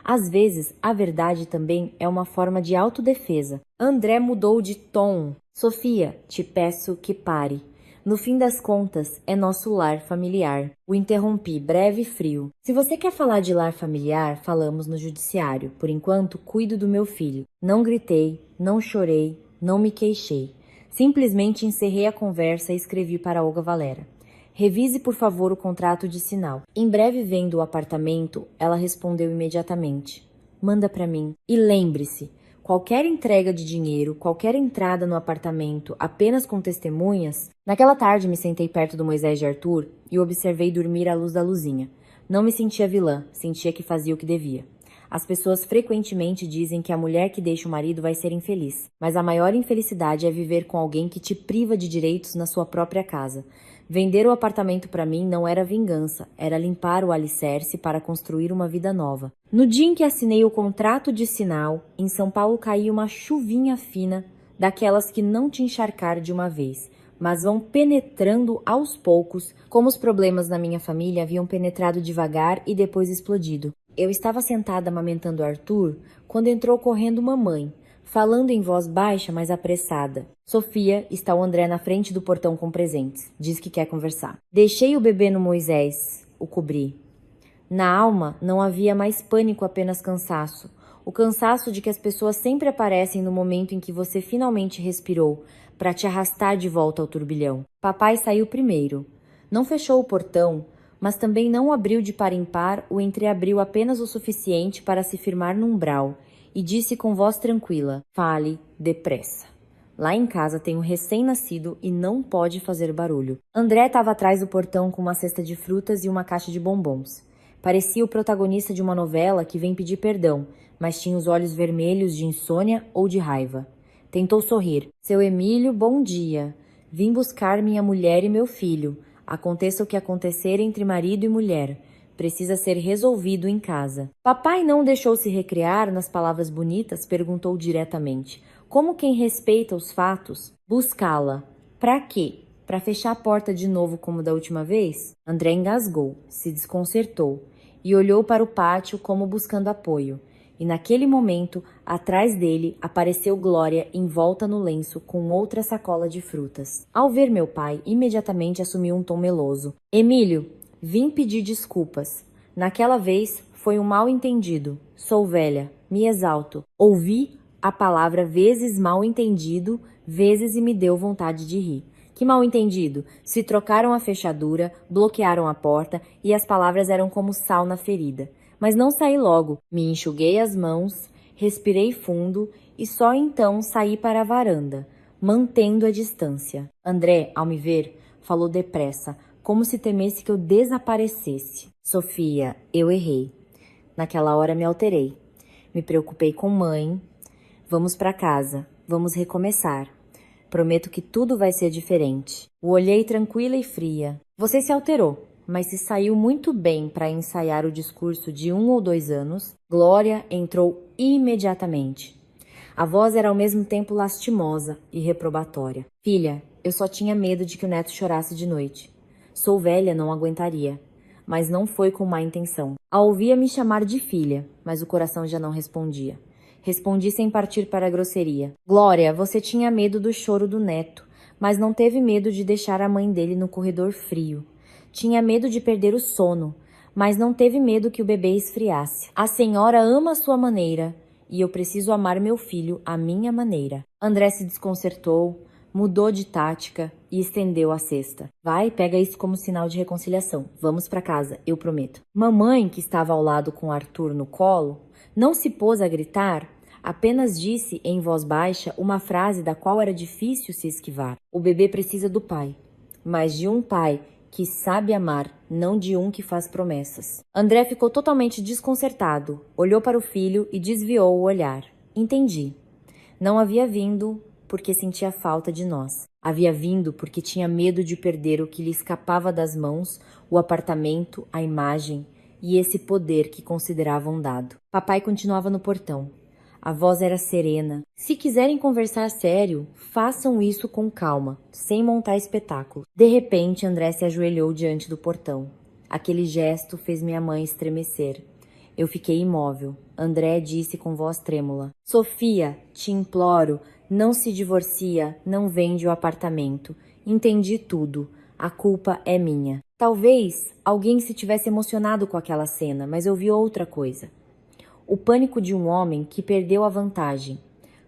Às vezes, a verdade também é uma forma de autodefesa. André mudou de tom. Sofia, te peço que pare. No fim das contas, é nosso lar familiar. O interrompi, breve e frio. Se você quer falar de lar familiar, falamos no judiciário. Por enquanto, cuido do meu filho. Não gritei, não chorei, não me queixei. Simplesmente encerrei a conversa e escrevi para Olga Valera: revise, por favor, o contrato de sinal. Em breve vendo o apartamento, ela respondeu imediatamente: manda para mim. E lembre-se, qualquer entrega de dinheiro, qualquer entrada no apartamento apenas com testemunhas... Naquela tarde me sentei perto do Moisés de Arthur e o observei dormir à luz da luzinha. Não me sentia vilã, sentia que fazia o que devia. As pessoas frequentemente dizem que a mulher que deixa o marido vai ser infeliz, mas a maior infelicidade é viver com alguém que te priva de direitos na sua própria casa. Vender o apartamento para mim não era vingança, era limpar o alicerce para construir uma vida nova. No dia em que assinei o contrato de sinal, em São Paulo caiu uma chuvinha fina, daquelas que não te encharcar de uma vez, mas vão penetrando aos poucos, como os problemas na minha família haviam penetrado devagar e depois explodido. Eu estava sentada amamentando Arthur quando entrou correndo mamãe, falando em voz baixa, mas apressada. Sofia, está o André na frente do portão com presentes. Diz que quer conversar. Deixei o bebê no Moisés, o cobri. Na alma não havia mais pânico, apenas cansaço. O cansaço de que as pessoas sempre aparecem no momento em que você finalmente respirou, para te arrastar de volta ao turbilhão. Papai saiu primeiro. Não fechou o portão, mas também não o abriu de par em par, o entreabriu apenas o suficiente para se firmar no umbral, e disse com voz tranquila: fale depressa. Lá em casa tem um recém-nascido e não pode fazer barulho. André estava atrás do portão com uma cesta de frutas e uma caixa de bombons. Parecia o protagonista de uma novela que vem pedir perdão, mas tinha os olhos vermelhos de insônia ou de raiva. Tentou sorrir. Seu Emílio, bom dia. Vim buscar minha mulher e meu filho. Aconteça o que acontecer entre marido e mulher. Precisa ser resolvido em casa. Papai não deixou-se recrear nas palavras bonitas, perguntou diretamente. Como quem respeita os fatos? Buscá-la. Pra quê? Pra fechar a porta de novo como da última vez? André engasgou, se desconcertou e olhou para o pátio como buscando apoio. E naquele momento, atrás dele, apareceu Glória envolta no lenço com outra sacola de frutas. Ao ver meu pai, imediatamente assumiu um tom meloso. Emílio, vim pedir desculpas. Naquela vez, foi um mal-entendido. Sou velha, me exalto. Ouvi a palavra vezes mal-entendido, vezes e me deu vontade de rir. Que mal-entendido! Se trocaram a fechadura, bloquearam a porta e as palavras eram como sal na ferida. Mas não saí logo, me enxuguei as mãos Respirei fundo e só então saí para a varanda, mantendo a distância. André, ao me ver, falou depressa, como se temesse que eu desaparecesse. Sofia, eu errei. Naquela hora me alterei. Me preocupei com mãe. Vamos para casa. Vamos recomeçar. Prometo que tudo vai ser diferente. O olhei tranquila e fria. Você se alterou, mas se saiu muito bem para ensaiar o discurso de 1 ou 2 anos. Glória entrou imediatamente. A voz era ao mesmo tempo lastimosa e reprobatória. Filha, eu só tinha medo de que o neto chorasse de noite. Sou velha, não aguentaria. Mas não foi com má intenção. A ouvia me chamar de filha, mas o coração já não respondia. Respondi sem partir para a grosseria. Glória, você tinha medo do choro do neto, mas não teve medo de deixar a mãe dele no corredor frio. Tinha medo de perder o sono, mas não teve medo que o bebê esfriasse. A senhora ama a sua maneira, e eu preciso amar meu filho à minha maneira. André se desconcertou, mudou de tática e estendeu a cesta. Vai, pega isso como sinal de reconciliação. Vamos para casa, eu prometo. Mamãe, que estava ao lado com Arthur no colo, não se pôs a gritar, apenas disse em voz baixa uma frase da qual era difícil se esquivar. O bebê precisa do pai, mas de um pai que sabe amar, não de um que faz promessas. André ficou totalmente desconcertado, olhou para o filho e desviou o olhar. Entendi. Não havia vindo porque sentia falta de nós. Havia vindo porque tinha medo de perder o que lhe escapava das mãos, o apartamento, a imagem e esse poder que consideravam dado. Papai continuava no portão. A voz era serena. Se quiserem conversar sério, façam isso com calma, sem montar espetáculo. De repente, André se ajoelhou diante do portão. Aquele gesto fez minha mãe estremecer. Eu fiquei imóvel. André disse com voz trêmula. Sofia, te imploro, não se divorcia, não vende o apartamento. Entendi tudo. A culpa é minha. Talvez alguém se tivesse emocionado com aquela cena, mas eu vi outra coisa. O pânico de um homem que perdeu a vantagem.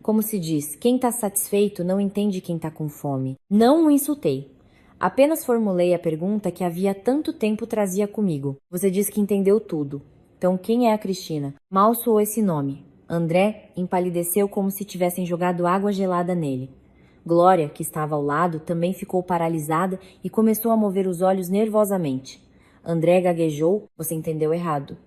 Como se diz, quem está satisfeito não entende quem está com fome. Não o insultei. Apenas formulei a pergunta que havia tanto tempo trazia comigo. Você disse que entendeu tudo. Então quem é a Cristina? Mal soou esse nome. André empalideceu como se tivessem jogado água gelada nele. Glória, que estava ao lado, também ficou paralisada e começou a mover os olhos nervosamente. André gaguejou, você entendeu errado.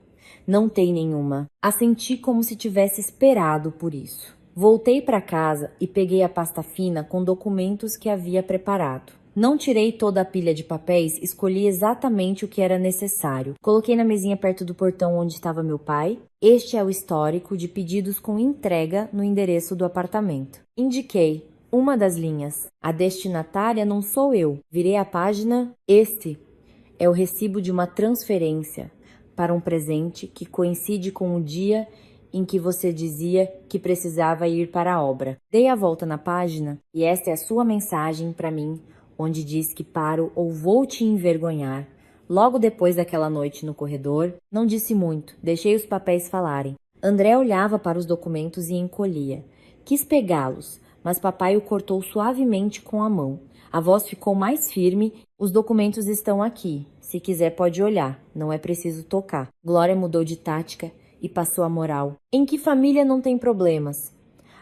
Não tem nenhuma. Assenti como se tivesse esperado por isso. Voltei para casa e peguei a pasta fina com documentos que havia preparado. Não tirei toda a pilha de papéis, escolhi exatamente o que era necessário. Coloquei na mesinha perto do portão onde estava meu pai. Este é o histórico de pedidos com entrega no endereço do apartamento. Indiquei uma das linhas. A destinatária não sou eu. Virei a página. Este é o recibo de uma transferência para um presente que coincide com o dia em que você dizia que precisava ir para a obra. Dei a volta na página e esta é a sua mensagem para mim, onde diz que paro ou vou te envergonhar. Logo depois daquela noite no corredor, não disse muito, deixei os papéis falarem. André olhava para os documentos e encolhia. Quis pegá-los, mas papai o cortou suavemente com a mão. A voz ficou mais firme. Os documentos estão aqui. Se quiser pode olhar, não é preciso tocar. Glória mudou de tática e passou a moral. Em que família não tem problemas?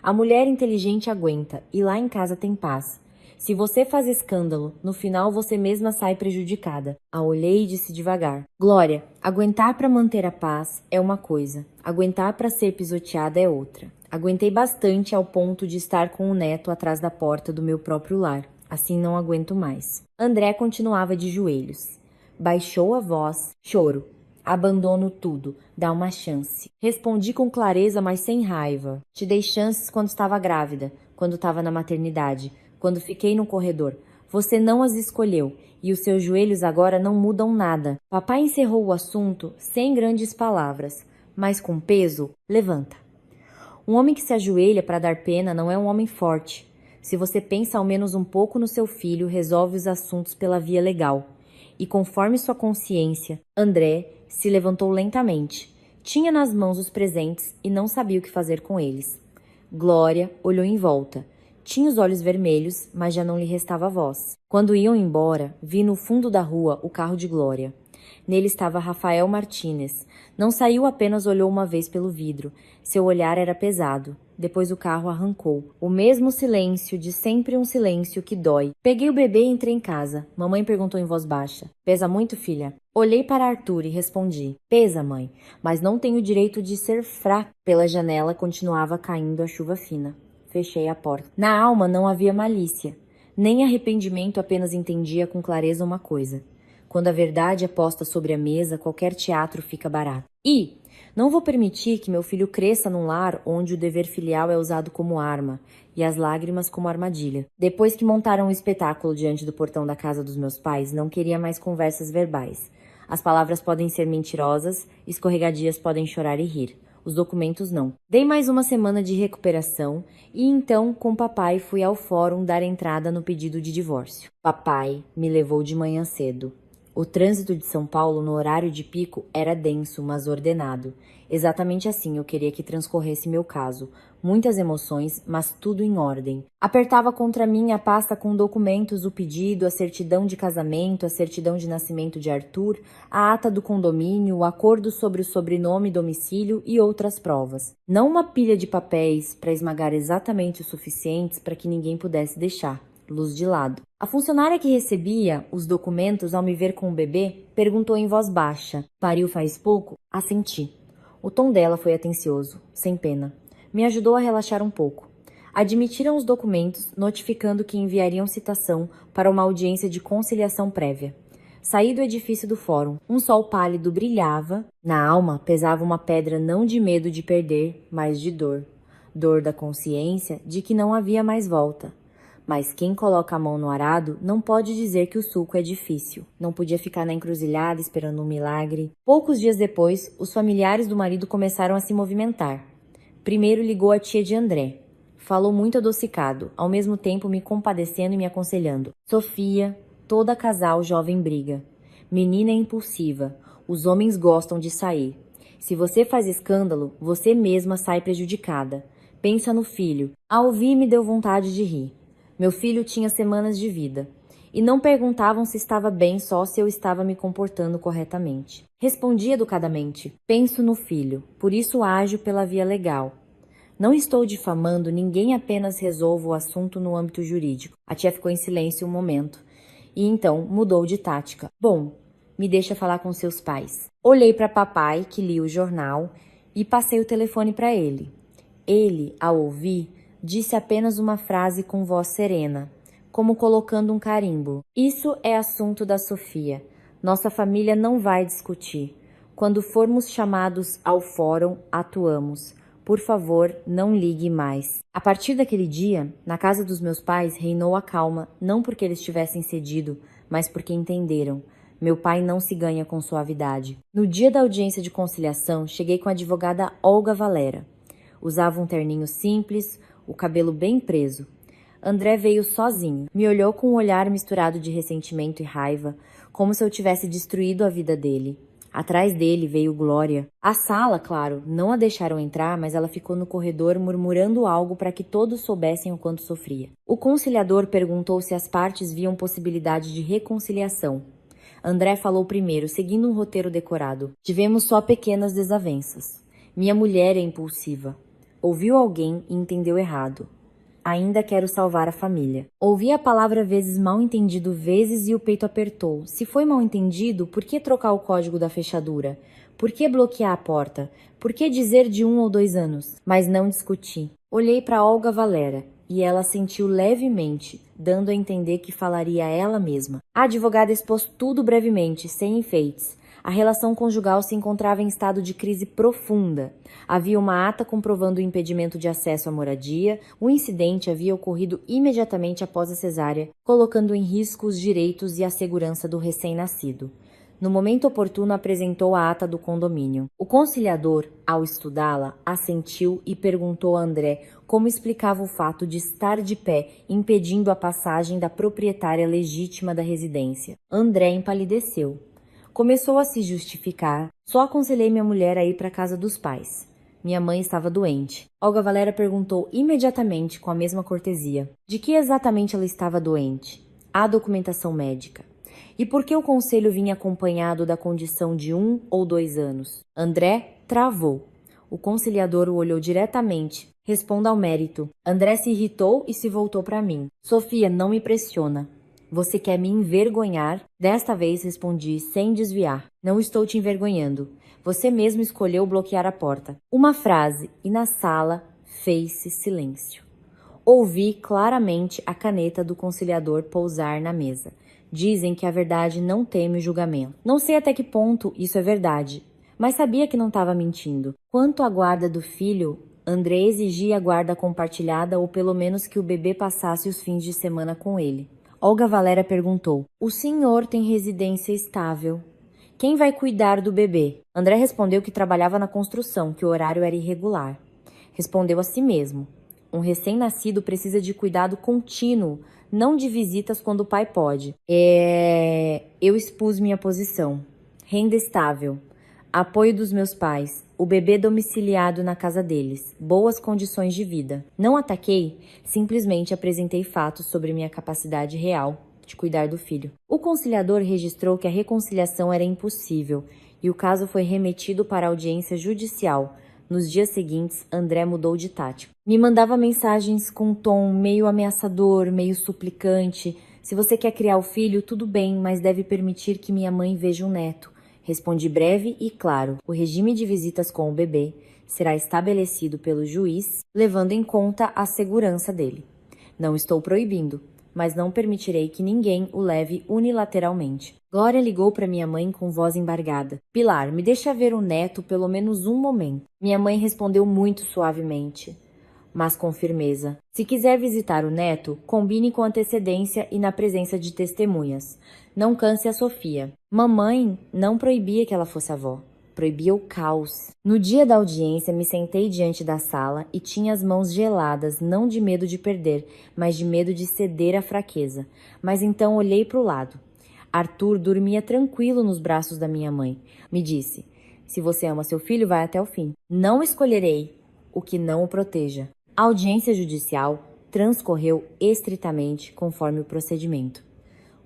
A mulher inteligente aguenta e lá em casa tem paz. Se você faz escândalo, no final você mesma sai prejudicada. A olhei e disse devagar. Glória, aguentar para manter a paz é uma coisa. Aguentar para ser pisoteada é outra. Aguentei bastante ao ponto de estar com o neto atrás da porta do meu próprio lar. Assim não aguento mais. André continuava de joelhos. Baixou a voz. Choro. Abandono tudo. Dá uma chance. Respondi com clareza, mas sem raiva. Te dei chances quando estava grávida, quando estava na maternidade, quando fiquei no corredor. Você não as escolheu e os seus joelhos agora não mudam nada. Papai encerrou o assunto sem grandes palavras, mas com peso. Levanta. Um homem que se ajoelha para dar pena não é um homem forte. Se você pensa ao menos um pouco no seu filho, resolve os assuntos pela via legal. E conforme sua consciência, André se levantou lentamente. Tinha nas mãos os presentes e não sabia o que fazer com eles. Glória olhou em volta. Tinha os olhos vermelhos, mas já não lhe restava voz. Quando iam embora, vi no fundo da rua o carro de Glória. Nele estava Rafael Martínez. Não saiu, apenas olhou uma vez pelo vidro. Seu olhar era pesado. Depois o carro arrancou. O mesmo silêncio, de sempre um silêncio que dói. Peguei o bebê e entrei em casa. Mamãe perguntou em voz baixa. Pesa muito, filha? Olhei para Arthur e respondi. Pesa, mãe, mas não tenho o direito de ser fraca. Pela janela continuava caindo a chuva fina. Fechei a porta. Na alma não havia malícia. Nem arrependimento, apenas entendia com clareza uma coisa. Quando a verdade é posta sobre a mesa, qualquer teatro fica barato. E não vou permitir que meu filho cresça num lar onde o dever filial é usado como arma e as lágrimas como armadilha. Depois que montaram um espetáculo diante do portão da casa dos meus pais, não queria mais conversas verbais. As palavras podem ser mentirosas, escorregadias podem chorar e rir. Os documentos não. Dei mais uma semana de recuperação e então, com papai, fui ao fórum dar entrada no pedido de divórcio. Papai me levou de manhã cedo. O trânsito de São Paulo no horário de pico era denso, mas ordenado. Exatamente assim eu queria que transcorresse meu caso. Muitas emoções, mas tudo em ordem. Apertava contra mim a pasta com documentos, o pedido, a certidão de casamento, a certidão de nascimento de Arthur, a ata do condomínio, o acordo sobre o sobrenome e domicílio e outras provas. Não uma pilha de papéis para esmagar exatamente o suficientes para que ninguém pudesse deixar. Luz de lado. A funcionária que recebia os documentos ao me ver com o bebê perguntou em voz baixa: "Pariu faz pouco?" Assenti. O tom dela foi atencioso, sem pena. Me ajudou a relaxar um pouco. Admitiram os documentos, notificando que enviariam citação para uma audiência de conciliação prévia. Saí do edifício do fórum. Um sol pálido brilhava. Na alma pesava uma pedra não de medo de perder, mas de dor. Dor da consciência de que não havia mais volta. Mas quem coloca a mão no arado não pode dizer que o sulco é difícil. Não podia ficar na encruzilhada esperando um milagre. Poucos dias depois, os familiares do marido começaram a se movimentar. Primeiro ligou a tia de André. Falou muito adocicado, ao mesmo tempo me compadecendo e me aconselhando. Sofia, toda casal jovem briga. Menina é impulsiva. Os homens gostam de sair. Se você faz escândalo, você mesma sai prejudicada. Pensa no filho. Ao ouvir me deu vontade de rir. Meu filho tinha semanas de vida, e não perguntavam se estava bem só se eu estava me comportando corretamente. Respondi educadamente: penso no filho, por isso ajo pela via legal. Não estou difamando ninguém, apenas resolvo o assunto no âmbito jurídico. A tia ficou em silêncio um momento, e então mudou de tática. Bom, me deixa falar com seus pais. Olhei para papai, que lia o jornal, e passei o telefone para ele. Ele, ao ouvir, disse apenas uma frase com voz serena, como colocando um carimbo. Isso é assunto da Sofia. Nossa família não vai discutir. Quando formos chamados ao fórum, atuamos. Por favor, não ligue mais. A partir daquele dia, na casa dos meus pais, reinou a calma, não porque eles tivessem cedido, mas porque entenderam. Meu pai não se ganha com suavidade. No dia da audiência de conciliação, cheguei com a advogada Olga Valera. Usava um terninho simples, o cabelo bem preso. André veio sozinho. Me olhou com um olhar misturado de ressentimento e raiva, como se eu tivesse destruído a vida dele. Atrás dele veio Glória. A sala, claro, não a deixaram entrar, mas ela ficou no corredor murmurando algo para que todos soubessem o quanto sofria. O conciliador perguntou se as partes viam possibilidade de reconciliação. André falou primeiro, seguindo um roteiro decorado. Tivemos só pequenas desavenças. Minha mulher é impulsiva. Ouviu alguém e entendeu errado. Ainda quero salvar a família. Ouvi a palavra vezes mal entendido vezes e o peito apertou. Se foi mal entendido, por que trocar o código da fechadura? Por que bloquear a porta? Por que dizer de 1 ou 2 anos? Mas não discuti. Olhei para Olga Valera e ela sentiu levemente, dando a entender que falaria ela mesma. A advogada expôs tudo brevemente, sem enfeites. A relação conjugal se encontrava em estado de crise profunda. Havia uma ata comprovando o impedimento de acesso à moradia. O incidente havia ocorrido imediatamente após a cesárea, colocando em risco os direitos e a segurança do recém-nascido. No momento oportuno, apresentou a ata do condomínio. O conciliador, ao estudá-la, assentiu e perguntou a André como explicava o fato de estar de pé, impedindo a passagem da proprietária legítima da residência. André empalideceu. Começou a se justificar. Só aconselhei minha mulher a ir para a casa dos pais. Minha mãe estava doente. Olga Valera perguntou imediatamente, com a mesma cortesia, de que exatamente ela estava doente. A documentação médica. E por que o conselho vinha acompanhado da condição de 1 ou 2 anos? André travou. O conciliador o olhou diretamente. Responda ao mérito. André se irritou e se voltou para mim. Sofia, não me pressiona. Você quer me envergonhar? Desta vez respondi sem desviar. Não estou te envergonhando. Você mesmo escolheu bloquear a porta. Uma frase e na sala fez-se silêncio. Ouvi claramente a caneta do conciliador pousar na mesa. Dizem que a verdade não teme o julgamento. Não sei até que ponto isso é verdade, mas sabia que não estava mentindo. Quanto à guarda do filho, André exigia a guarda compartilhada ou pelo menos que o bebê passasse os fins de semana com ele. Olga Valéria perguntou: o senhor tem residência estável. Quem vai cuidar do bebê? André respondeu que trabalhava na construção, que o horário era irregular. Respondeu a si mesmo: um recém-nascido precisa de cuidado contínuo, não de visitas quando o pai pode. Eu expus minha posição. Renda estável. Apoio dos meus pais. O bebê domiciliado na casa deles. Boas condições de vida. Não ataquei, simplesmente apresentei fatos sobre minha capacidade real de cuidar do filho. O conciliador registrou que a reconciliação era impossível e o caso foi remetido para a audiência judicial. Nos dias seguintes, André mudou de tática. Me mandava mensagens com um tom meio ameaçador, meio suplicante. Se você quer criar o filho, tudo bem, mas deve permitir que minha mãe veja um neto. Respondi breve e claro. O regime de visitas com o bebê será estabelecido pelo juiz, levando em conta a segurança dele. Não estou proibindo, mas não permitirei que ninguém o leve unilateralmente. Glória ligou para minha mãe com voz embargada. Pilar, me deixa ver o neto pelo menos um momento. Minha mãe respondeu muito suavemente, mas com firmeza. Se quiser visitar o neto, combine com antecedência e na presença de testemunhas. Não canse a Sofia. Mamãe não proibia que ela fosse avó. Proibia o caos. No dia da audiência, me sentei diante da sala e tinha as mãos geladas, não de medo de perder, mas de medo de ceder à fraqueza. Mas então olhei para o lado. Arthur dormia tranquilo nos braços da minha mãe. Me disse: se você ama seu filho, vai até o fim. Não escolherei o que não o proteja. A audiência judicial transcorreu estritamente conforme o procedimento.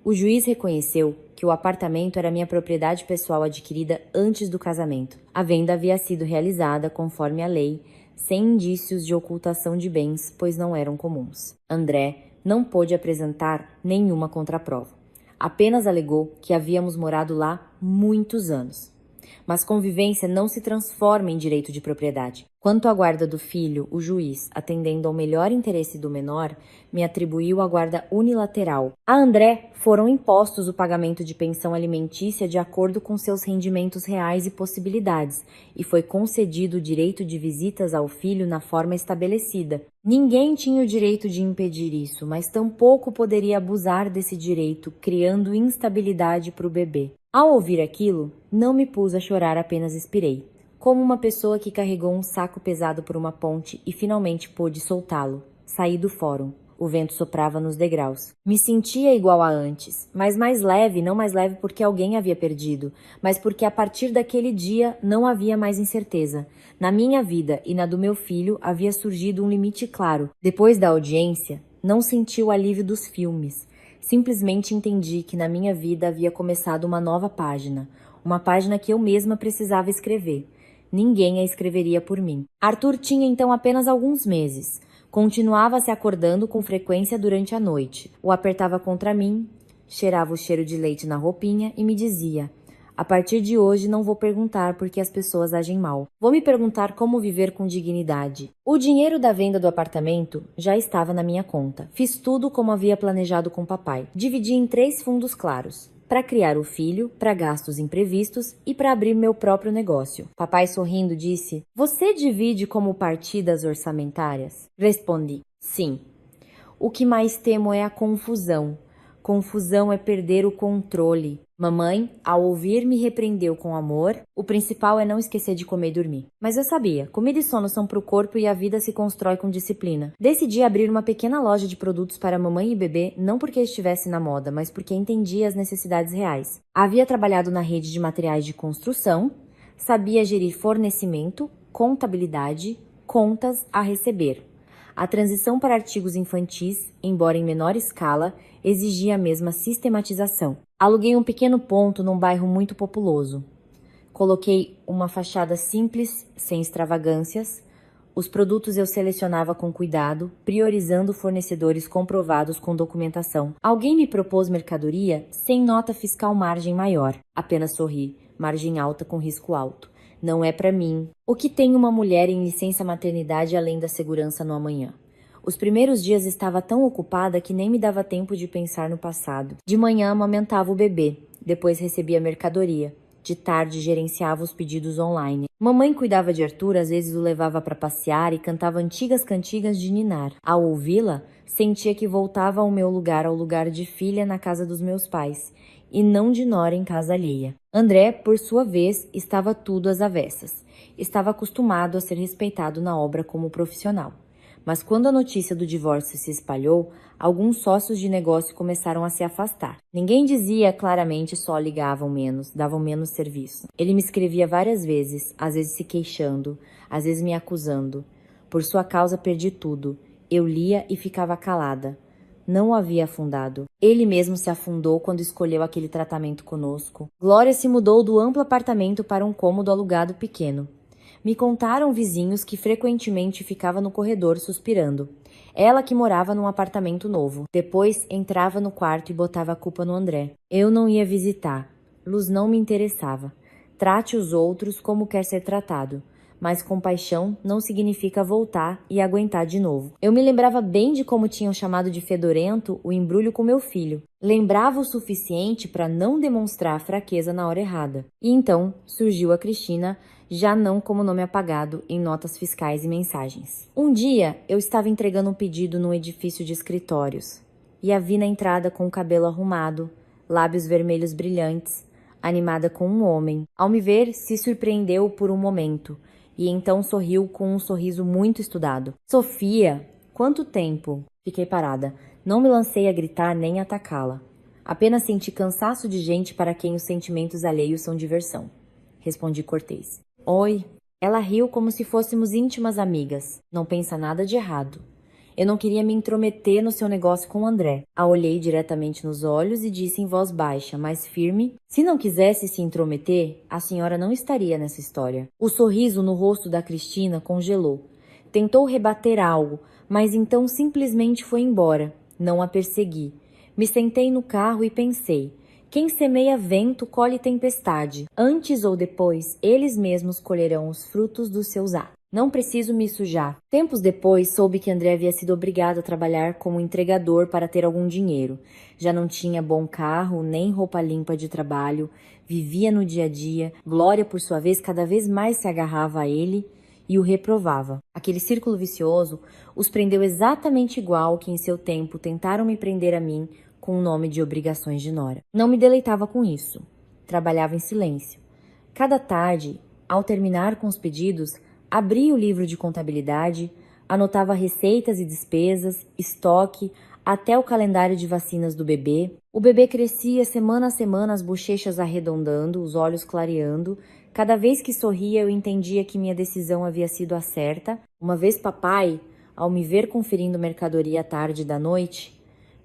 O juiz reconheceu que o apartamento era minha propriedade pessoal adquirida antes do casamento. A venda havia sido realizada conforme a lei, sem indícios de ocultação de bens, pois não eram comuns. André não pôde apresentar nenhuma contraprova. Apenas alegou que havíamos morado lá muitos anos. Mas convivência não se transforma em direito de propriedade. Quanto à guarda do filho, o juiz, atendendo ao melhor interesse do menor, me atribuiu a guarda unilateral. A André foram impostos o pagamento de pensão alimentícia de acordo com seus rendimentos reais e possibilidades, e foi concedido o direito de visitas ao filho na forma estabelecida. Ninguém tinha o direito de impedir isso, mas tampouco poderia abusar desse direito, criando instabilidade para o bebê. Ao ouvir aquilo, não me pus a chorar, apenas expirei, como uma pessoa que carregou um saco pesado por uma ponte e finalmente pôde soltá-lo. Saí do fórum. O vento soprava nos degraus. Me sentia igual a antes, mas mais leve, não mais leve porque alguém havia perdido, mas porque a partir daquele dia não havia mais incerteza. Na minha vida e na do meu filho havia surgido um limite claro. Depois da audiência, não senti o alívio dos filmes. Simplesmente entendi que na minha vida havia começado uma nova página. Uma página que eu mesma precisava escrever. Ninguém a escreveria por mim. Arthur tinha então apenas alguns meses. Continuava se acordando com frequência durante a noite. O apertava contra mim, cheirava o cheiro de leite na roupinha e me dizia: a partir de hoje não vou perguntar por que as pessoas agem mal. Vou me perguntar como viver com dignidade. O dinheiro da venda do apartamento já estava na minha conta. Fiz tudo como havia planejado com papai. Dividi em 3 fundos claros: para criar o filho, para gastos imprevistos e para abrir meu próprio negócio. Papai, sorrindo, disse: você divide como partidas orçamentárias? Respondi: sim. O que mais temo é a confusão. Confusão é perder o controle. Mamãe, ao ouvir, me repreendeu com amor. O principal é não esquecer de comer e dormir. Mas eu sabia, comida e sono são para o corpo e a vida se constrói com disciplina. Decidi abrir uma pequena loja de produtos para mamãe e bebê, não porque estivesse na moda, mas porque entendia as necessidades reais. Havia trabalhado na rede de materiais de construção, sabia gerir fornecimento, contabilidade, contas a receber. A transição para artigos infantis, embora em menor escala, exigia a mesma sistematização. Aluguei um pequeno ponto num bairro muito populoso. Coloquei uma fachada simples, sem extravagâncias. Os produtos eu selecionava com cuidado, priorizando fornecedores comprovados com documentação. Alguém me propôs mercadoria sem nota fiscal margem maior. Apenas sorri, margem alta com risco alto. Não é para mim. O que tem uma mulher em licença maternidade além da segurança no amanhã? Os primeiros dias estava tão ocupada que nem me dava tempo de pensar no passado. De manhã amamentava o bebê, depois recebia a mercadoria. De tarde gerenciava os pedidos online. Mamãe cuidava de Arthur, às vezes o levava para passear e cantava antigas cantigas de ninar. Ao ouvi-la, sentia que voltava ao meu lugar, ao lugar de filha na casa dos meus pais, e não de nora em casa alheia. André, por sua vez, estava tudo às avessas. Estava acostumado a ser respeitado na obra como profissional. Mas quando a notícia do divórcio se espalhou, alguns sócios de negócio começaram a se afastar. Ninguém dizia claramente, só ligavam menos, davam menos serviço. Ele me escrevia várias vezes, às vezes se queixando, às vezes me acusando. Por sua causa perdi tudo. Eu lia e ficava calada. Não o havia afundado. Ele mesmo se afundou quando escolheu aquele tratamento conosco. Glória se mudou do amplo apartamento para um cômodo alugado pequeno. Me contaram vizinhos que frequentemente ficava no corredor suspirando. Ela que morava num apartamento novo. Depois entrava no quarto e botava a culpa no André. Eu não ia visitar. Luz não me interessava. Trate os outros como quer ser tratado. Mas compaixão não significa voltar e aguentar de novo. Eu me lembrava bem de como tinham chamado de fedorento o embrulho com meu filho. Lembrava o suficiente para não demonstrar fraqueza na hora errada. E então surgiu a Cristina, já não como nome apagado em notas fiscais e mensagens. Um dia, eu estava entregando um pedido num edifício de escritórios e a vi na entrada com o cabelo arrumado, lábios vermelhos brilhantes, animada com um homem. Ao me ver, se surpreendeu por um momento e então sorriu com um sorriso muito estudado. Sofia, quanto tempo? Fiquei parada. Não me lancei a gritar nem a atacá-la. Apenas senti cansaço de gente para quem os sentimentos alheios são diversão. Respondi cortês. Oi. Ela riu como se fôssemos íntimas amigas. Não pensa nada de errado. Eu não queria me intrometer no seu negócio com o André. A olhei diretamente nos olhos e disse em voz baixa, mas firme: se não quisesse se intrometer, a senhora não estaria nessa história. O sorriso no rosto da Cristina congelou. Tentou rebater algo, mas então simplesmente foi embora. Não a persegui. Me sentei no carro e pensei: quem semeia vento colhe tempestade. Antes ou depois, eles mesmos colherão os frutos dos seus atos. Não preciso me sujar. Tempos depois, soube que André havia sido obrigado a trabalhar como entregador para ter algum dinheiro. Já não tinha bom carro, nem roupa limpa de trabalho, vivia no dia a dia. Glória, por sua vez, cada vez mais se agarrava a ele e o reprovava. Aquele círculo vicioso os prendeu exatamente igual que em seu tempo tentaram me prender a mim com o nome de obrigações de nora. Não me deleitava com isso. Trabalhava em silêncio. Cada tarde, ao terminar com os pedidos, abria o livro de contabilidade, anotava receitas e despesas, estoque, até o calendário de vacinas do bebê. O bebê crescia semana a semana, as bochechas arredondando, os olhos clareando. Cada vez que sorria, eu entendia que minha decisão havia sido a certa. Uma vez papai, ao me ver conferindo mercadoria à tarde da noite,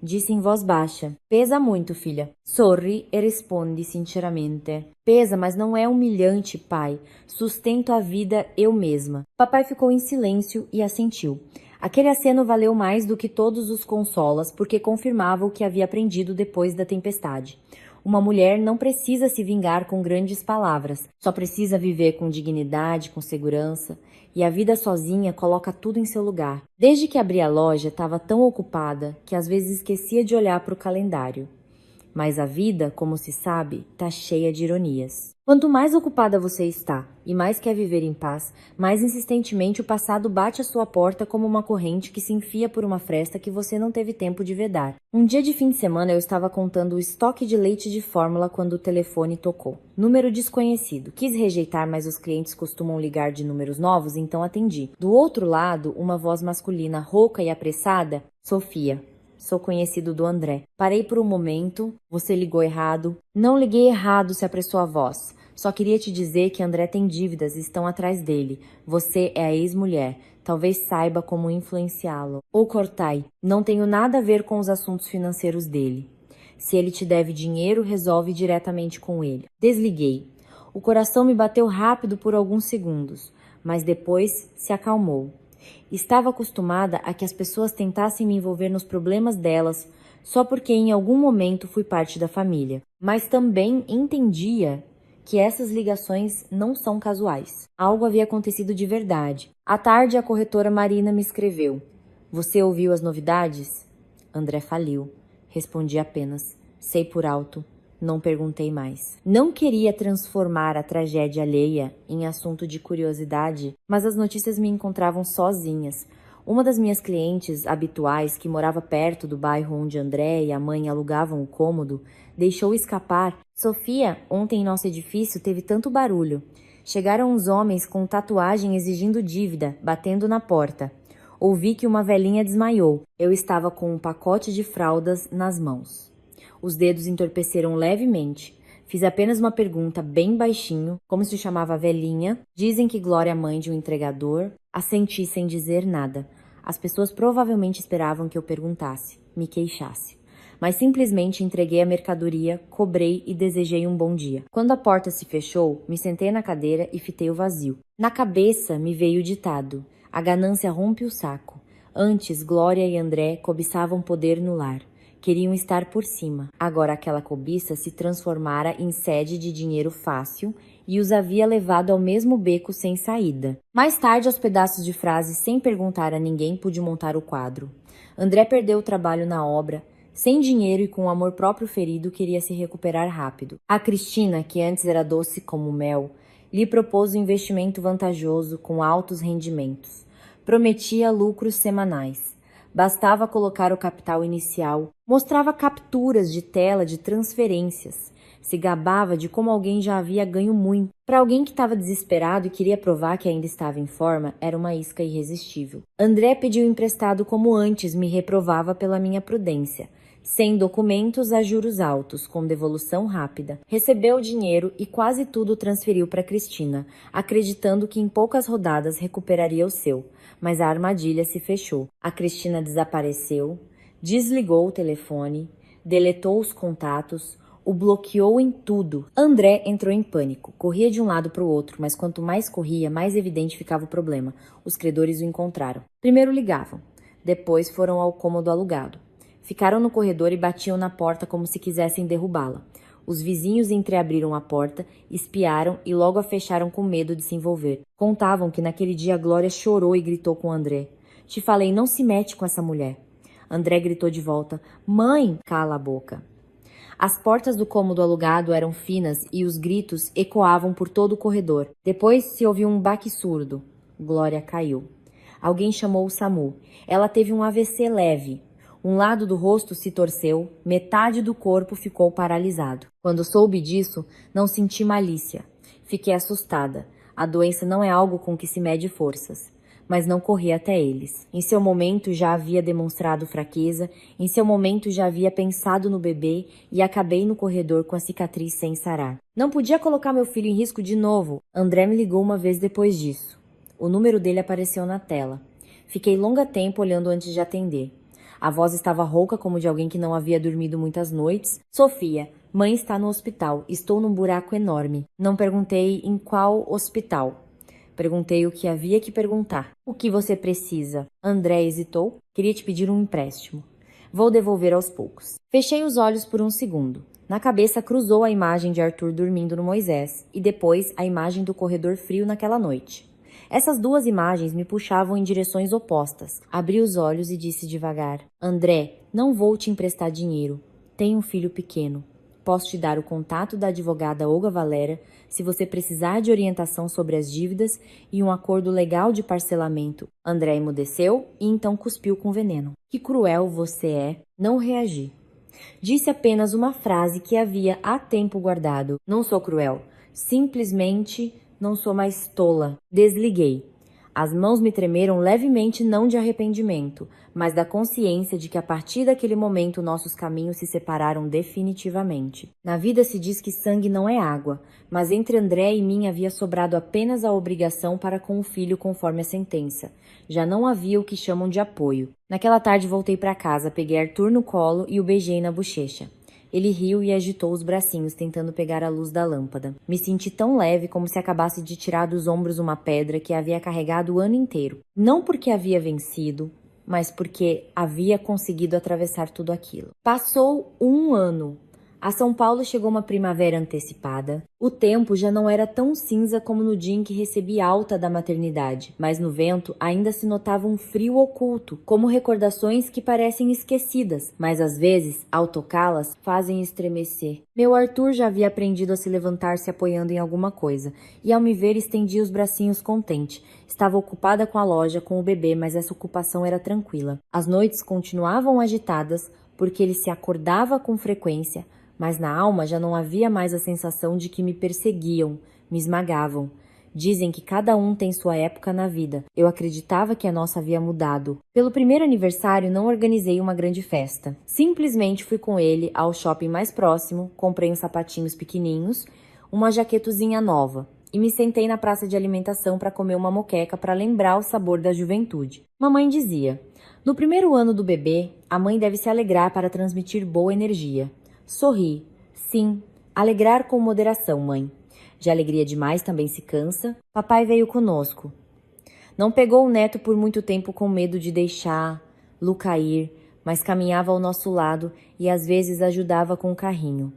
disse em voz baixa: pesa muito, filha. Sorri e respondi sinceramente: pesa, mas não é humilhante, pai. Sustento a vida eu mesma. Papai ficou em silêncio e assentiu. Aquele aceno valeu mais do que todos os consolas, porque confirmava o que havia aprendido depois da tempestade. Uma mulher não precisa se vingar com grandes palavras, só precisa viver com dignidade, com segurança, e a vida sozinha coloca tudo em seu lugar. Desde que abri a loja, estava tão ocupada que às vezes esquecia de olhar para o calendário. Mas a vida, como se sabe, está cheia de ironias. Quanto mais ocupada você está e mais quer viver em paz, mais insistentemente o passado bate à sua porta como uma corrente que se enfia por uma fresta que você não teve tempo de vedar. Um dia de fim de semana eu estava contando o estoque de leite de fórmula quando o telefone tocou. Número desconhecido. Quis rejeitar, mas os clientes costumam ligar de números novos, então atendi. Do outro lado, uma voz masculina rouca e apressada: Sofia. Sou conhecido do André. Parei por um momento. Você ligou errado. Não liguei errado, se apressou a voz. Só queria te dizer que André tem dívidas e estão atrás dele. Você é a ex-mulher. Talvez saiba como influenciá-lo. Ou cortai. Não tenho nada a ver com os assuntos financeiros dele. Se ele te deve dinheiro, resolve diretamente com ele. Desliguei. O coração me bateu rápido por alguns segundos, mas depois se acalmou. Estava acostumada a que as pessoas tentassem me envolver nos problemas delas só porque em algum momento fui parte da família. Mas também entendia que essas ligações não são casuais. Algo havia acontecido de verdade. À tarde, a corretora Marina me escreveu: "Você ouviu as novidades?" André faliu. Respondi apenas: "Sei por alto." Não perguntei mais. Não queria transformar a tragédia alheia em assunto de curiosidade, mas as notícias me encontravam sozinhas. Uma das minhas clientes habituais, que morava perto do bairro onde André e a mãe alugavam o cômodo, deixou escapar: "Sofia, ontem em nosso edifício teve tanto barulho. Chegaram uns homens com tatuagem exigindo dívida, batendo na porta. Ouvi que uma velhinha desmaiou. Eu estava com um pacote de fraldas nas mãos." Os dedos entorpeceram levemente. Fiz apenas uma pergunta bem baixinho, como se chamava a velhinha. Dizem que Glória é mãe de um entregador. Assenti sem dizer nada. As pessoas provavelmente esperavam que eu perguntasse, me queixasse. Mas simplesmente entreguei a mercadoria, cobrei e desejei um bom dia. Quando a porta se fechou, me sentei na cadeira e fitei o vazio. Na cabeça me veio o ditado: a ganância rompe o saco. Antes, Glória e André cobiçavam poder no lar. Queriam estar por cima. Agora aquela cobiça se transformara em sede de dinheiro fácil e os havia levado ao mesmo beco sem saída. Mais tarde, aos pedaços de frases, sem perguntar a ninguém, pude montar o quadro. André perdeu o trabalho na obra. Sem dinheiro e com o amor próprio ferido, queria se recuperar rápido. A Cristina, que antes era doce como mel, lhe propôs um investimento vantajoso com altos rendimentos. Prometia lucros semanais. Bastava colocar o capital inicial. Mostrava capturas de tela de transferências. Se gabava de como alguém já havia ganho muito. Para alguém que estava desesperado e queria provar que ainda estava em forma, era uma isca irresistível. André pediu emprestado como antes me reprovava pela minha prudência. Sem documentos a juros altos, com devolução rápida. Recebeu o dinheiro e quase tudo transferiu para Cristina, acreditando que em poucas rodadas recuperaria o seu. Mas a armadilha se fechou. A Cristina desapareceu, desligou o telefone, deletou os contatos, o bloqueou em tudo. André entrou em pânico. Corria de um lado para o outro, mas quanto mais corria, mais evidente ficava o problema. Os credores o encontraram. Primeiro ligavam, depois foram ao cômodo alugado. Ficaram no corredor e batiam na porta como se quisessem derrubá-la. Os vizinhos entreabriram a porta, espiaram e logo a fecharam com medo de se envolver. Contavam que naquele dia Glória chorou e gritou com André: "Te falei, não se mete com essa mulher." André gritou de volta: "Mãe, cala a boca." As portas do cômodo alugado eram finas e os gritos ecoavam por todo o corredor. Depois se ouviu um baque surdo. Glória caiu. Alguém chamou o SAMU. Ela teve um AVC leve. Um lado do rosto se torceu, metade do corpo ficou paralisado. Quando soube disso, não senti malícia. Fiquei assustada. A doença não é algo com que se mede forças. Mas não corri até eles. Em seu momento já havia demonstrado fraqueza, em seu momento já havia pensado no bebê e acabei no corredor com a cicatriz sem sarar. Não podia colocar meu filho em risco de novo. André me ligou uma vez depois disso. O número dele apareceu na tela. Fiquei longo tempo olhando antes de atender. A voz estava rouca como de alguém que não havia dormido muitas noites. "Sofia, mãe está no hospital. Estou num buraco enorme." Não perguntei em qual hospital. Perguntei o que havia que perguntar. "O que você precisa?" André hesitou. "Queria te pedir um empréstimo. Vou devolver aos poucos." Fechei os olhos por um segundo. Na cabeça cruzou a imagem de Arthur dormindo no Moisés e depois a imagem do corredor frio naquela noite. Essas duas imagens me puxavam em direções opostas. Abri os olhos e disse devagar: "André, não vou te emprestar dinheiro. Tenho um filho pequeno. Posso te dar o contato da advogada Olga Valera se você precisar de orientação sobre as dívidas e um acordo legal de parcelamento." André emudeceu e então cuspiu com veneno. "Que cruel você é." Não reagi. Disse apenas uma frase que havia há tempo guardado: "Não sou cruel. Simplesmente não sou mais tola." Desliguei. As mãos me tremeram levemente, não de arrependimento, mas da consciência de que a partir daquele momento nossos caminhos se separaram definitivamente. Na vida se diz que sangue não é água, mas entre André e mim havia sobrado apenas a obrigação para com o filho conforme a sentença. Já não havia o que chamam de apoio. Naquela tarde voltei para casa, peguei Arthur no colo e o beijei na bochecha. Ele riu e agitou os bracinhos, tentando pegar a luz da lâmpada. Me senti tão leve como se acabasse de tirar dos ombros uma pedra que havia carregado o ano inteiro. Não porque havia vencido, mas porque havia conseguido atravessar tudo aquilo. Passou um ano. A São Paulo chegou uma primavera antecipada. O tempo já não era tão cinza como no dia em que recebi alta da maternidade, mas no vento ainda se notava um frio oculto, como recordações que parecem esquecidas, mas às vezes, ao tocá-las, fazem estremecer. Meu Arthur já havia aprendido a se levantar se apoiando em alguma coisa, e ao me ver estendia os bracinhos contente. Estava ocupada com a loja, com o bebê, mas essa ocupação era tranquila. As noites continuavam agitadas, porque ele se acordava com frequência, mas na alma já não havia mais a sensação de que me perseguiam, me esmagavam. Dizem que cada um tem sua época na vida. Eu acreditava que a nossa havia mudado. Pelo primeiro aniversário, não organizei uma grande festa. Simplesmente fui com ele ao shopping mais próximo, comprei uns sapatinhos pequeninhos, uma jaquetozinha nova e me sentei na praça de alimentação para comer uma moqueca para lembrar o sabor da juventude. Mamãe dizia: no primeiro ano do bebê, a mãe deve se alegrar para transmitir boa energia. Sorri. Sim, alegrar com moderação, mãe. De alegria demais também se cansa. Papai veio conosco. Não pegou o neto por muito tempo com medo de deixá-lo cair, mas caminhava ao nosso lado e às vezes ajudava com o carrinho.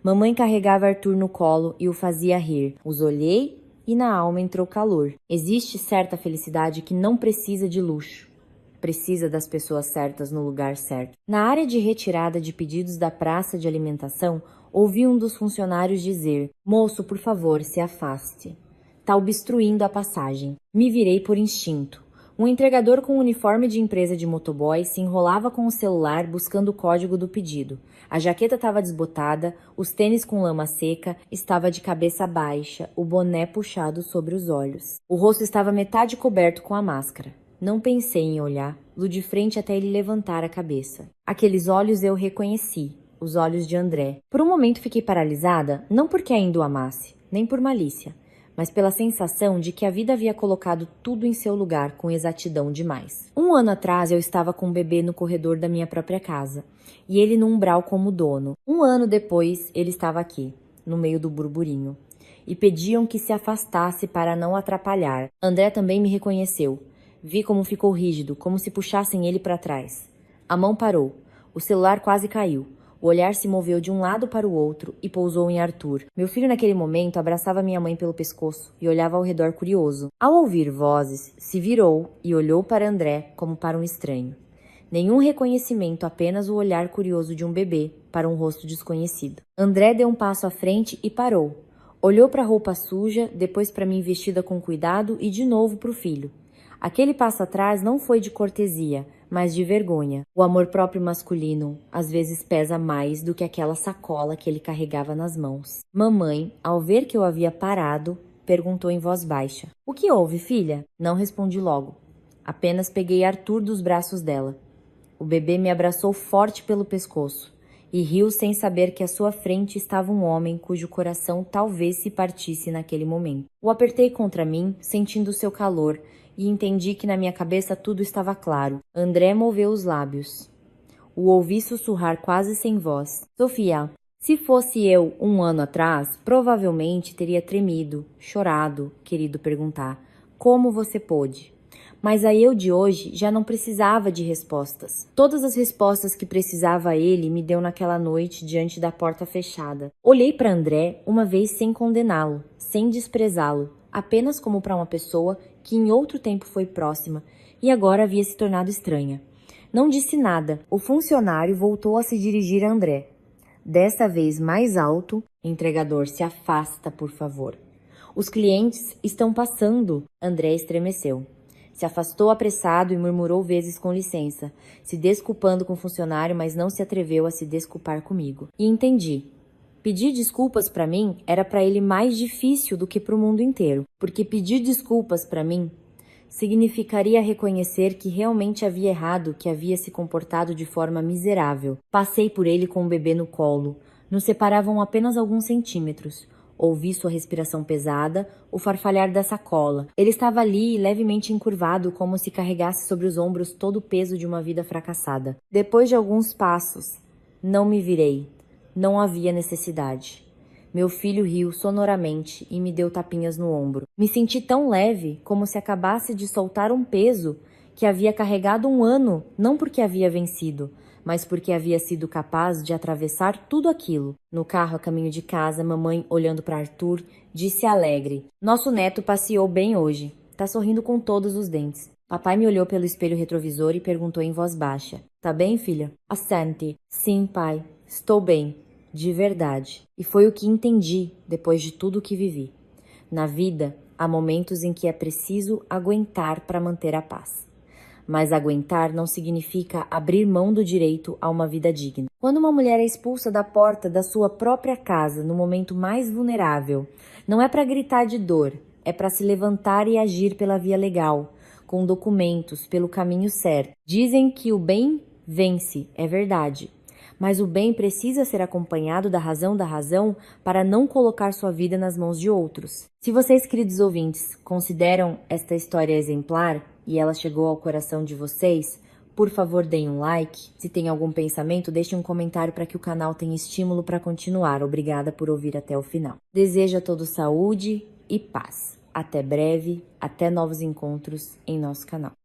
Mamãe carregava Arthur no colo e o fazia rir. Os olhei e na alma entrou calor. Existe certa felicidade que não precisa de luxo. Precisa das pessoas certas no lugar certo. Na área de retirada de pedidos da praça de alimentação, ouvi um dos funcionários dizer: moço, por favor, se afaste. Tá obstruindo a passagem. Me virei por instinto. Um entregador com uniforme de empresa de motoboy se enrolava com o celular buscando o código do pedido. A jaqueta estava desbotada, os tênis com lama seca, estava de cabeça baixa, o boné puxado sobre os olhos. O rosto estava metade coberto com a máscara. Não pensei em olhar, lhe de frente até ele levantar a cabeça. Aqueles olhos eu reconheci, os olhos de André. Por um momento fiquei paralisada, não porque ainda o amasse, nem por malícia, mas pela sensação de que a vida havia colocado tudo em seu lugar com exatidão demais. Um ano atrás eu estava com um bebê no corredor da minha própria casa, e ele no umbral como dono. Um ano depois ele estava aqui, no meio do burburinho, e pediam que se afastasse para não atrapalhar. André também me reconheceu. Vi como ficou rígido, como se puxassem ele para trás. A mão parou. O celular quase caiu. O olhar se moveu de um lado para o outro e pousou em Arthur. Meu filho naquele momento abraçava minha mãe pelo pescoço e olhava ao redor curioso. Ao ouvir vozes, se virou e olhou para André como para um estranho. Nenhum reconhecimento, apenas o olhar curioso de um bebê para um rosto desconhecido. André deu um passo à frente e parou. Olhou para a roupa suja, depois para mim vestida com cuidado e de novo para o filho. Aquele passo atrás não foi de cortesia, mas de vergonha. O amor próprio masculino às vezes pesa mais do que aquela sacola que ele carregava nas mãos. Mamãe, ao ver que eu havia parado, perguntou em voz baixa: o que houve, filha? Não respondi logo. Apenas peguei Arthur dos braços dela. O bebê me abraçou forte pelo pescoço e riu sem saber que à sua frente estava um homem cujo coração talvez se partisse naquele momento. O apertei contra mim, sentindo seu calor, e entendi que na minha cabeça tudo estava claro. André moveu os lábios. O ouvi sussurrar quase sem voz: Sofia, se fosse eu um ano atrás, provavelmente teria tremido, chorado, querido perguntar: como você pôde? Mas a eu de hoje já não precisava de respostas. Todas as respostas que precisava ele me deu naquela noite diante da porta fechada. Olhei para André uma vez sem condená-lo, sem desprezá-lo, apenas como para uma pessoa que em outro tempo foi próxima e agora havia se tornado estranha. Não disse nada. O funcionário voltou a se dirigir a André. Desta vez mais alto: entregador, se afasta, por favor. Os clientes estão passando. André estremeceu. Se afastou apressado e murmurou vezes com licença, se desculpando com o funcionário, mas não se atreveu a se desculpar comigo. E entendi. Pedir desculpas para mim era para ele mais difícil do que para o mundo inteiro, porque pedir desculpas para mim significaria reconhecer que realmente havia errado, que havia se comportado de forma miserável. Passei por ele com o bebê no colo. Nos separavam apenas alguns centímetros. Ouvi sua respiração pesada, o farfalhar da sacola. Ele estava ali, levemente encurvado, como se carregasse sobre os ombros todo o peso de uma vida fracassada. Depois de alguns passos, não me virei. Não havia necessidade. Meu filho riu sonoramente e me deu tapinhas no ombro. Me senti tão leve, como se acabasse de soltar um peso que havia carregado um ano, não porque havia vencido, mas porque havia sido capaz de atravessar tudo aquilo. No carro a caminho de casa, mamãe, olhando para Arthur, disse alegre: Nosso neto passeou bem hoje. Tá sorrindo com todos os dentes. Papai me olhou pelo espelho retrovisor e perguntou em voz baixa: Tá bem, filha? Assente. Sim, pai. Estou bem. De verdade. E foi o que entendi depois de tudo o que vivi. Na vida, há momentos em que é preciso aguentar para manter a paz. Mas aguentar não significa abrir mão do direito a uma vida digna. Quando uma mulher é expulsa da porta da sua própria casa no momento mais vulnerável, não é para gritar de dor, é para se levantar e agir pela via legal, com documentos, pelo caminho certo. Dizem que o bem vence, é verdade. Mas o bem precisa ser acompanhado da razão para não colocar sua vida nas mãos de outros. Se vocês, queridos ouvintes, consideram esta história exemplar e ela chegou ao coração de vocês, por favor, deem um like. Se tem algum pensamento, deixe um comentário para que o canal tenha estímulo para continuar. Obrigada por ouvir até o final. Desejo a todos saúde e paz. Até breve, até novos encontros em nosso canal.